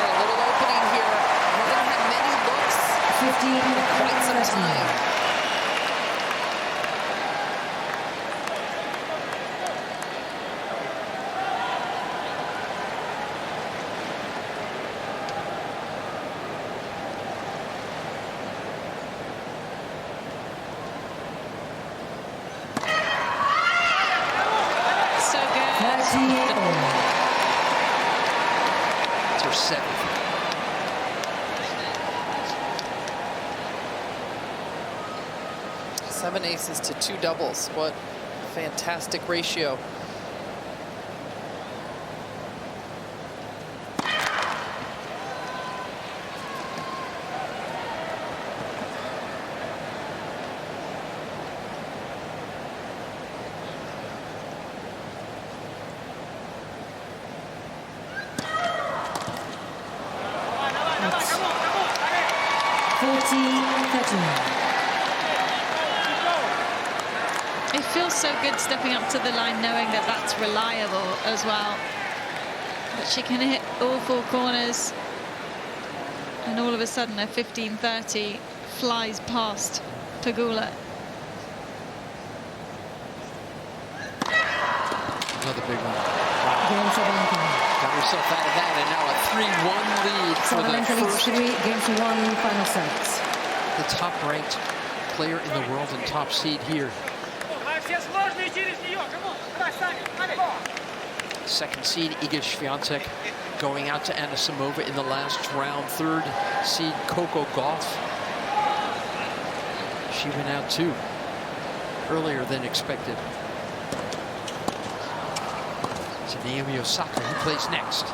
a little opening here. We haven't had many looks in quite some time. So good. It's her 7th. Seven aces to 2 doubles. What a fantastic ratio. It feels so good stepping up to the line knowing that that's reliable as well. That she can hit all 4 corners. And all of a sudden a 15-30 flies past Pegula. Another big one. Aryna Sabalenka. Got herself out of that, and now a 3-1 lead for Sabalenka the leads first. 3-1 final sets. The top-ranked player in the world and top seed here. Second seed Iga Świątek going out to Aryna Sabalenka in the last round. Third seed Coco Gauff. She went out too earlier than expected. It's Naomi Osaka who plays next.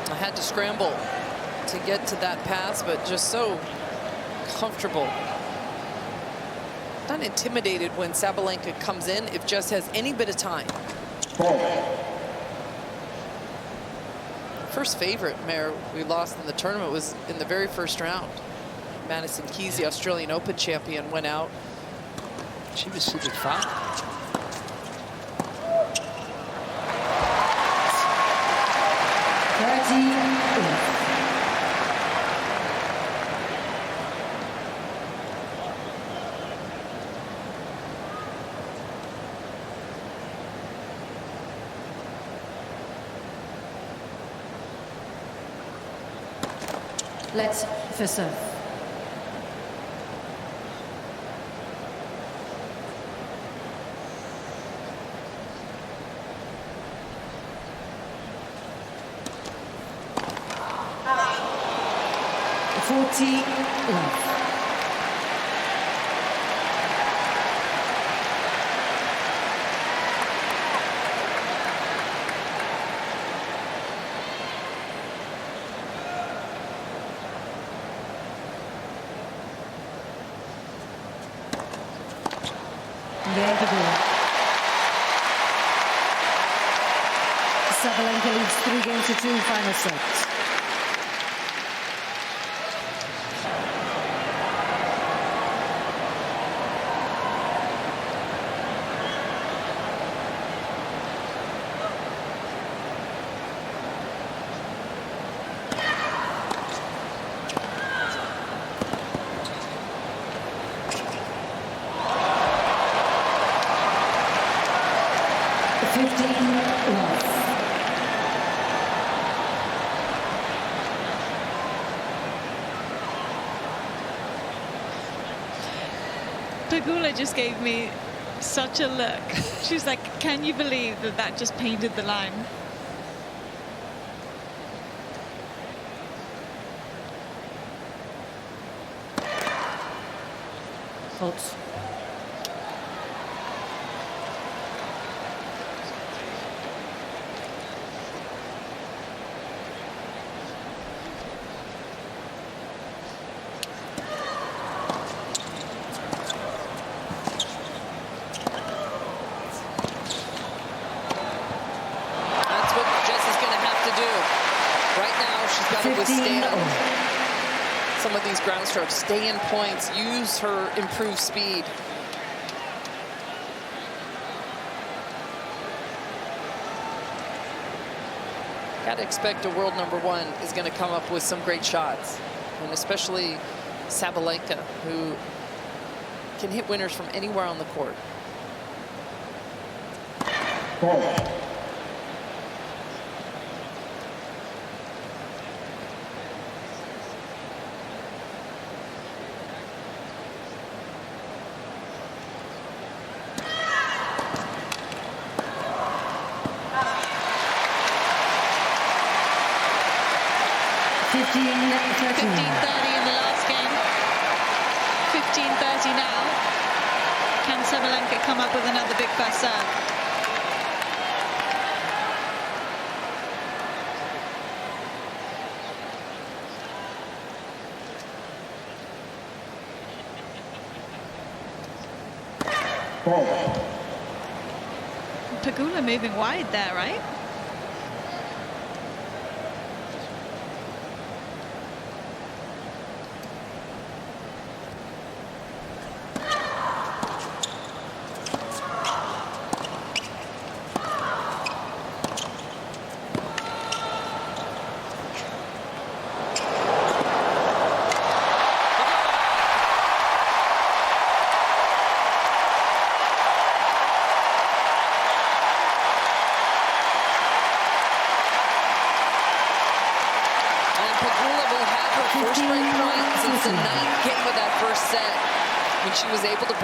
I had to scramble to get to that pass, but just so comfortable. Not intimidated when Sabalenka comes in if Jess has any bit of time. First favorite mare we lost in the tournament was in the very first round. Madison Keys, the Australian Open champion, went out. She was seeded 5. Let's for serve. Love. Game Pegula. Sabalenka leads 3-2 final set. Pegula just gave me such a look. She's like, can you believe that that just painted the line? Thoughts? Some of these ground strokes, stay in points, use her improved speed. Gotta expect a world #1 is going to come up with some great shots, and especially Sabalenka, who can hit winners from anywhere on the court. Come up with another big first serve. Pegula moving wide there, right?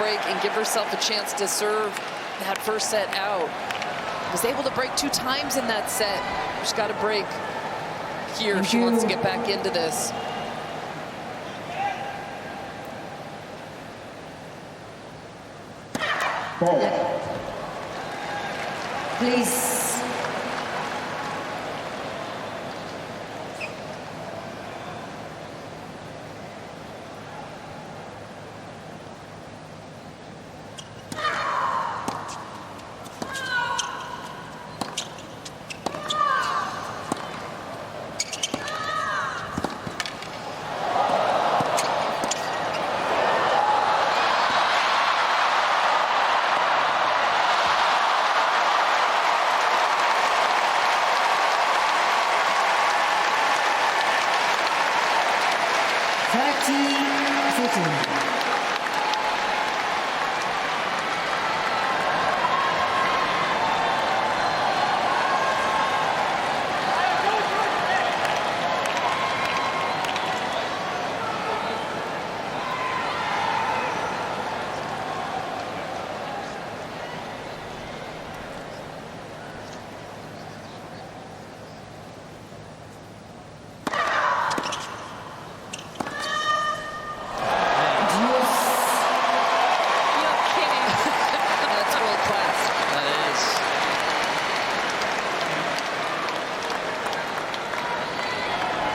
And give herself a chance to serve that first set out. Was able to break 2 times in that set. She's got to break here if she wants to get back into this. Please.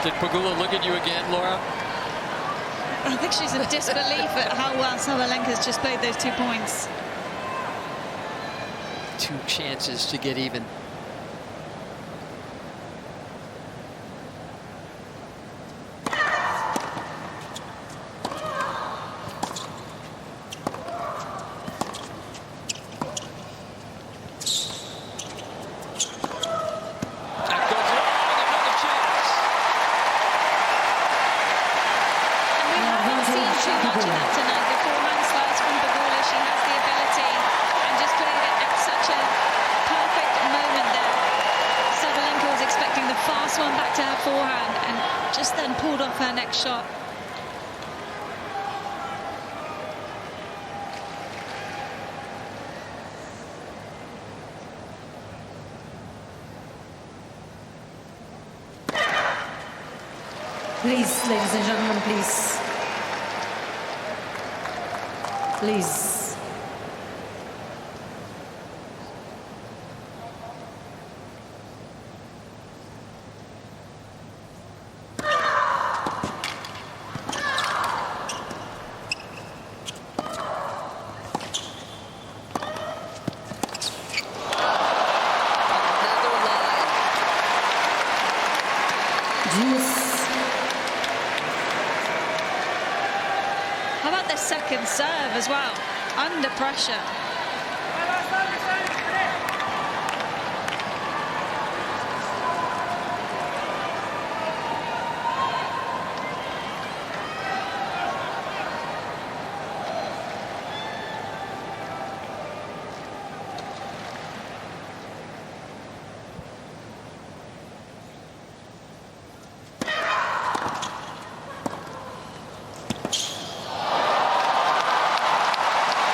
Did Pegula look at you again, Laura? I think she's in disbelief at how well Sabalenka's just played those 2 points. 2 chances to get even. Shot. Please, ladies and gentlemen, please. Please. How about the second serve as well? Under pressure.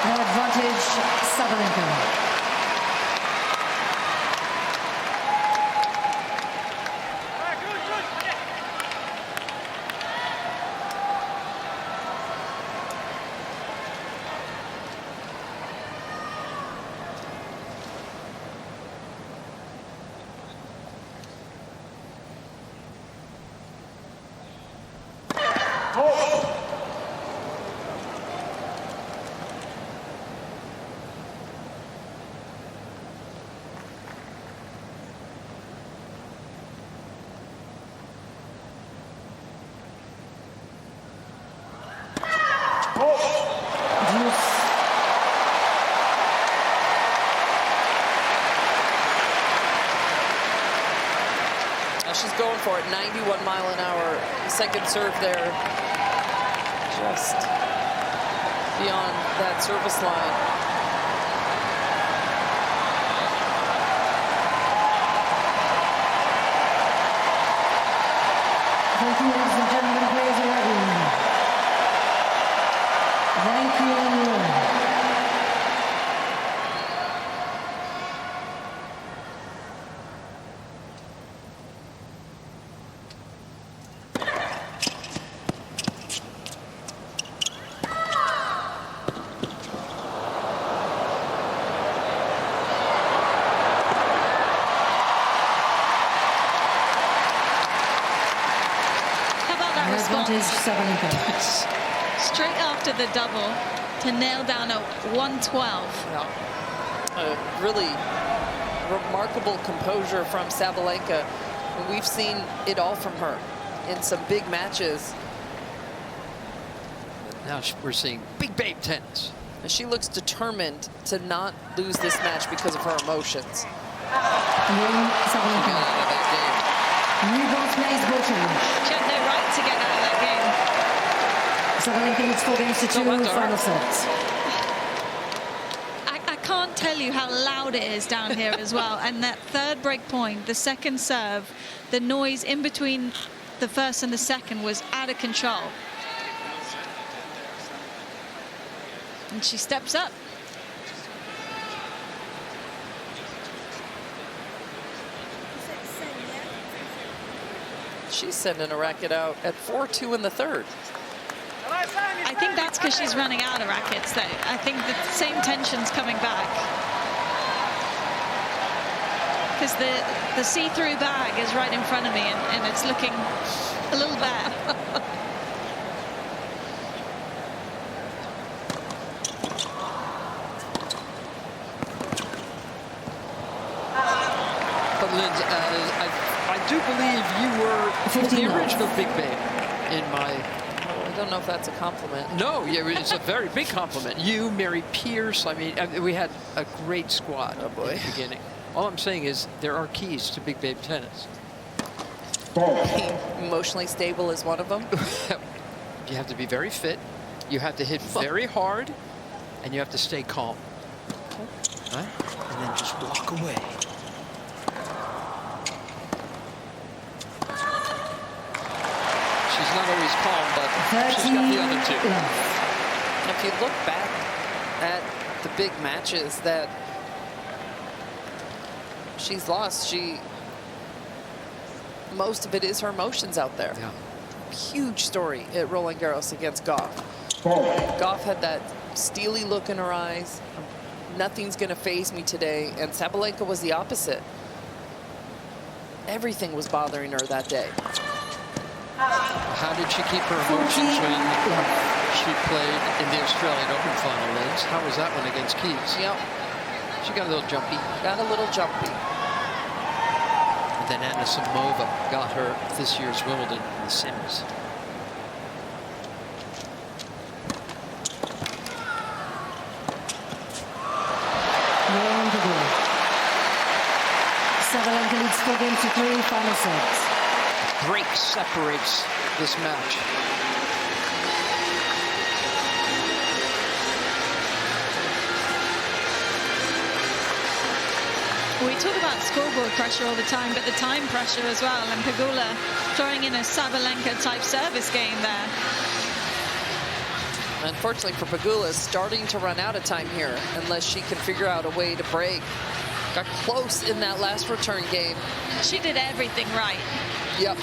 Advantage, Sabalenka. She's going for it, 91 mile an hour. Second serve there, just beyond that service line. Thank you, ladies and gentlemen, players are ready. Thank you. Advantage, Sabalenka. Straight after the double to nail down a 112. Yeah. A really remarkable composure from Sabalenka. And we've seen it all from her in some big matches. Now we're seeing big babe tennis. And she looks determined to not lose this match because of her emotions. Sabalenka. Out of that game. Reverse plays Bochum. She had no right to get out of that game. Sabalenka leads 4 games to 2, final sets. I can't tell you how loud it is down here as well. And that third break point, the second serve, the noise in between the first and the second was out of control. And she steps up. She's sending a racket out at 4-2 in the third. I think that's because she's running out of rackets, though. I think the same tension's coming back. Because the see-through bag is right in front of me, and it's looking a little bad. And I do believe you were the original Big Babe in my... I don't know if that's a compliment. No, yeah, it's a very big compliment. You, Mary Pierce, I mean, we had a great squad at the beginning. All I'm saying is there are keys to Big Babe tennis. Emotionally stable is one of them. You have to be very fit. You have to hit very hard, and you have to stay calm. Right? And then just walk away. She's not always calm, but she's got the other two. If you look back at the big matches that she's lost, most of it is her emotions out there. Yeah. Huge story at Roland Garros against Goff. Goff had that steely look in her eyes. Nothing's going to faze me today. And Sabalenka was the opposite. Everything was bothering her that day. How did she keep her emotions when she played in the Australian Open final, Liz? How was that one against Keys? Yep. She got a little jumpy. Got a little jumpy. And then Aryna Sabalenka got her this year's Wimbledon in the semis. Sabalenka leads 4-3, final sets. Break separates this match. We talk about scoreboard pressure all the time, but the time pressure as well. And Pegula throwing in a Sabalenka-type service game there. Unfortunately for Pegula, starting to run out of time here unless she can figure out a way to break. Got close in that last return game. She did everything right. Yep.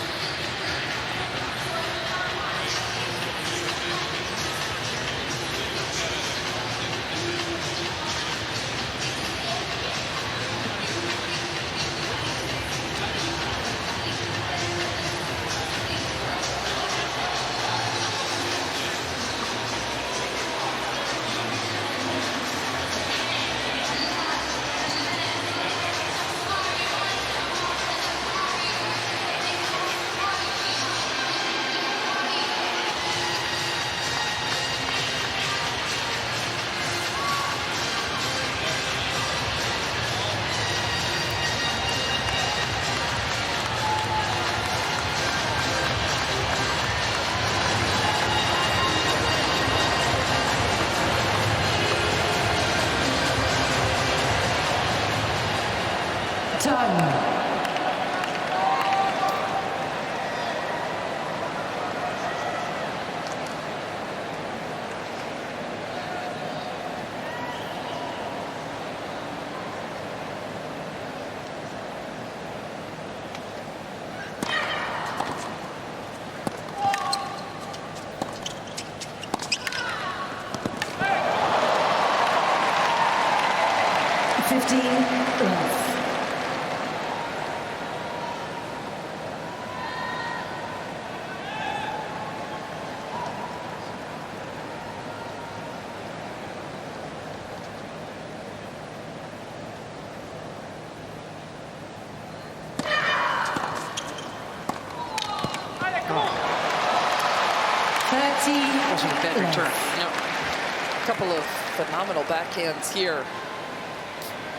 Wasn't a bad return. No. A couple of phenomenal backhands here.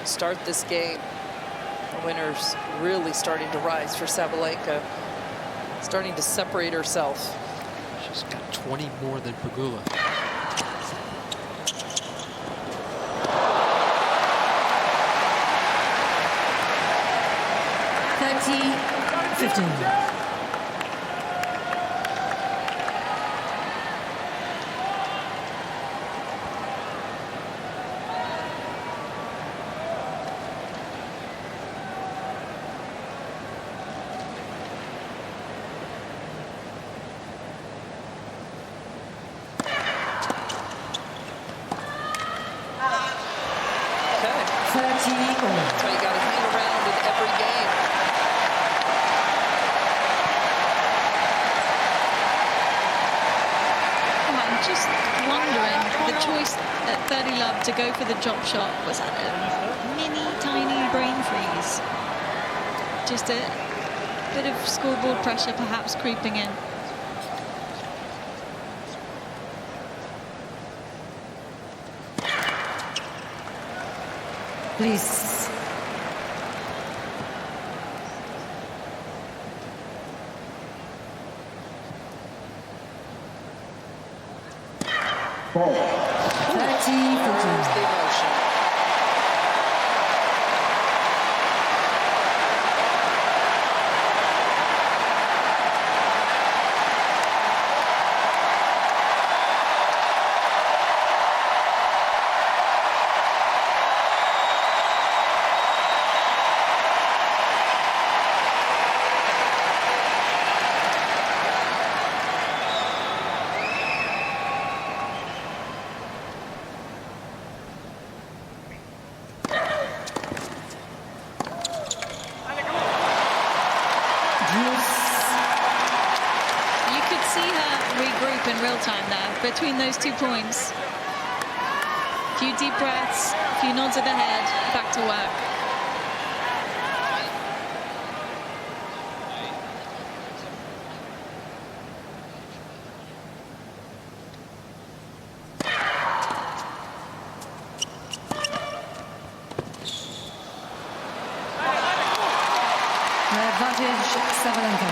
Start this game. The winner's really starting to rise for Sabalenka. Starting to separate herself. She's got 20 more than Pegula. That's why you got to hang around in every game. Oh, I'm just wondering, the choice at 30 love to go for the drop shot was that a mini tiny brain freeze. just a bit of scoreboard pressure perhaps creeping in. Please. There's the emotion. You could see her regroup in real time there between those 2 points. A few deep breaths, a few nods of the head, back to work. Advantage, Sabalenka.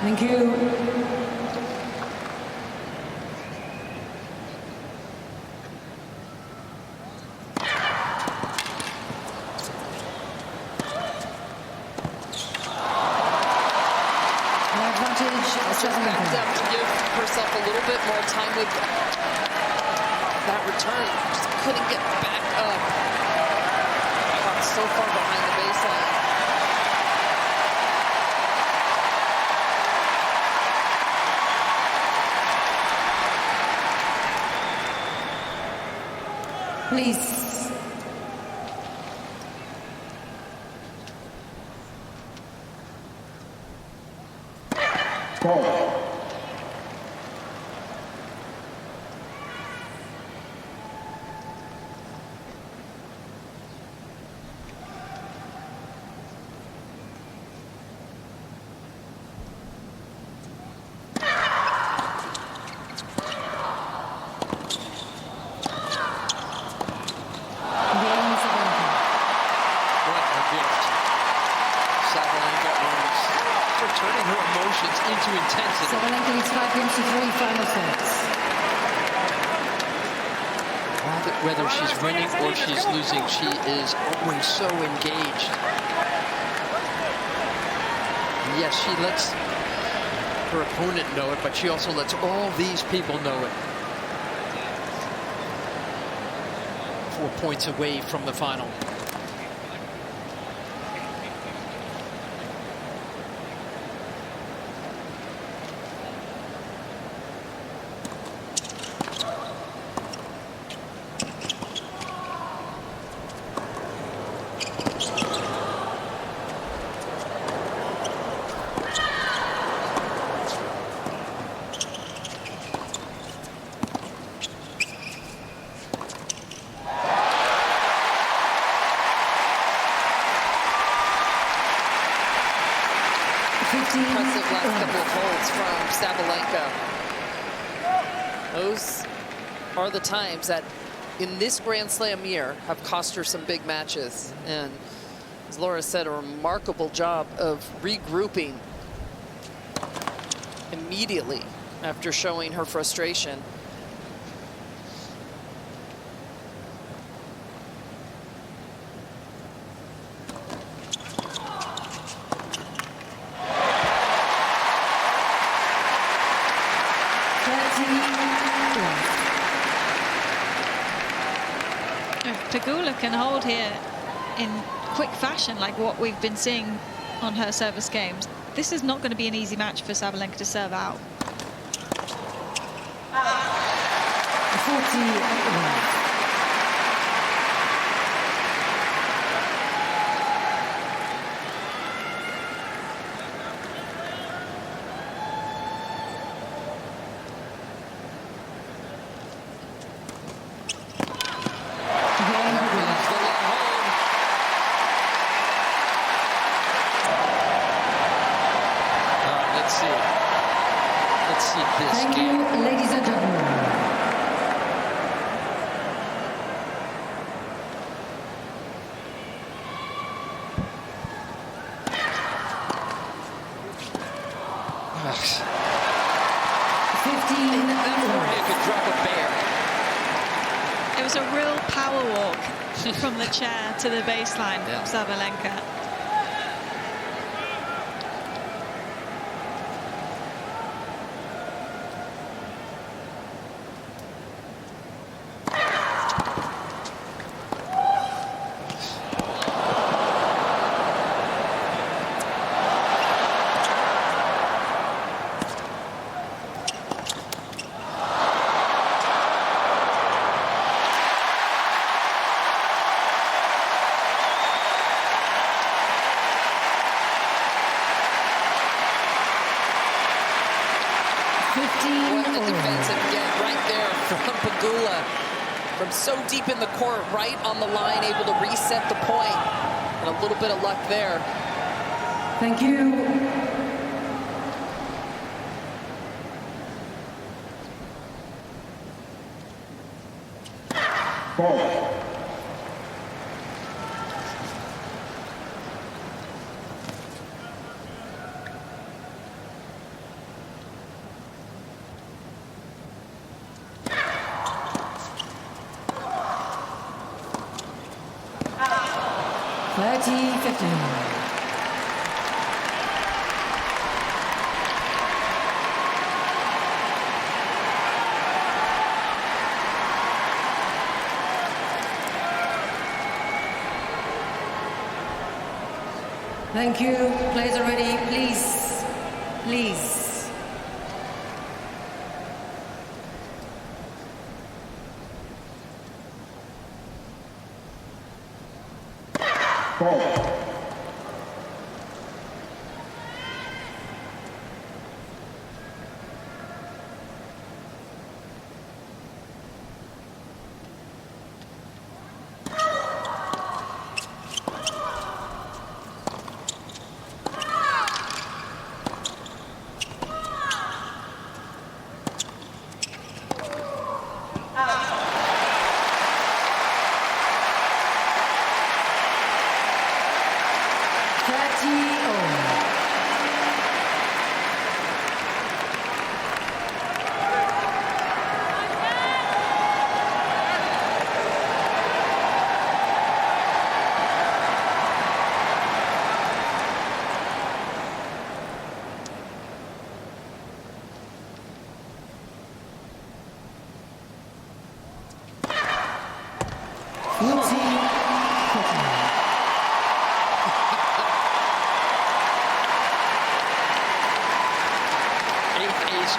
Thank you. Just backed up to give herself a little bit more time with that return. Just couldn't get back up. Got so far behind the baseline. Please. Turning her emotions into intensity. Sabalenka needs 5 games to 3 final sets. Whether she's winning or she's losing, she is always so engaged. Yes, she lets her opponent know it, but she also lets all these people know it. 4 points away from the final. Impressive last couple of holds from Sabalenka. Those are the times that in this Grand Slam year have cost her some big matches. And as Laura said, a remarkable job of regrouping immediately after showing her frustration. If Pegula can hold here in quick fashion, like what we've been seeing on her service games, this is not going to be an easy match for Sabalenka to serve out. 40. Thank you, ladies and gentlemen. It was a real power walk from the chair to the baseline, yeah. Sabalenka. From so deep in the court, right on the line, able to reset the point. And a little bit of luck there. Thank you. Thank you. Players are ready. Please. Please.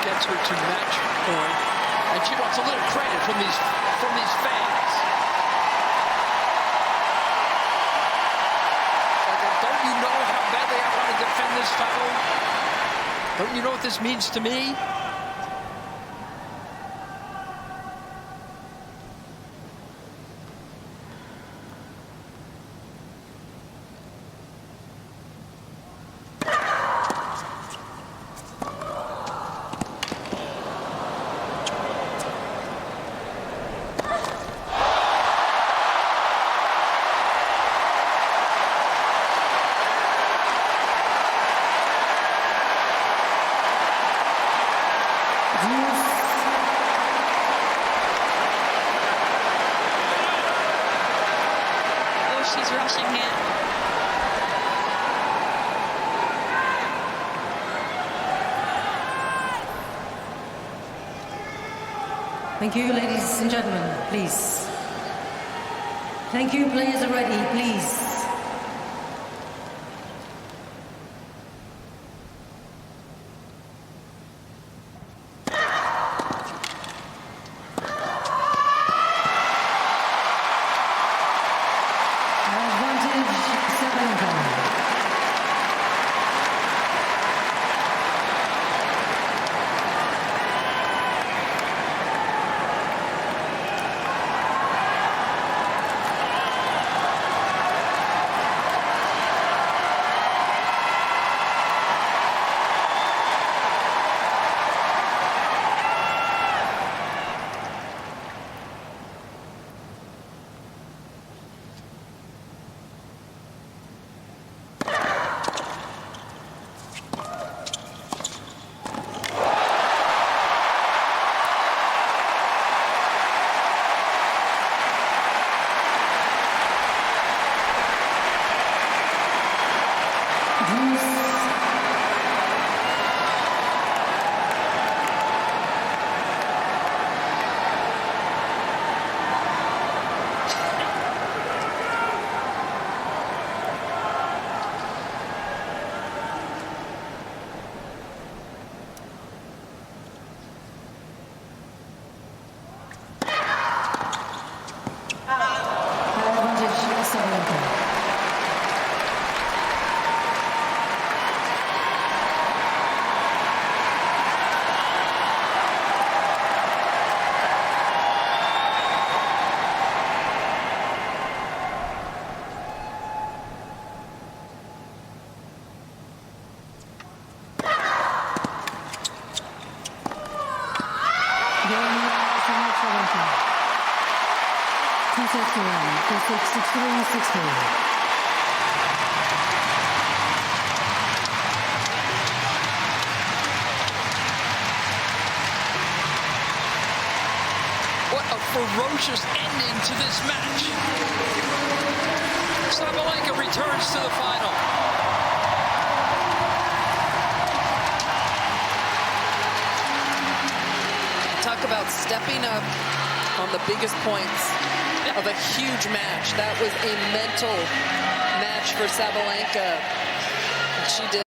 Gets her to match point, and she wants a little credit from these fans. Like, don't you know how badly I want to defend this title? Don't you know what this means to me? Oh, she's rushing here. Thank you, ladies and gentlemen, please. Thank you, players are ready, please. What a ferocious ending to this match. Sabalenka returns to the final. Talk about stepping up on the biggest points of a huge match. That was a mental match for Sabalenka. She did.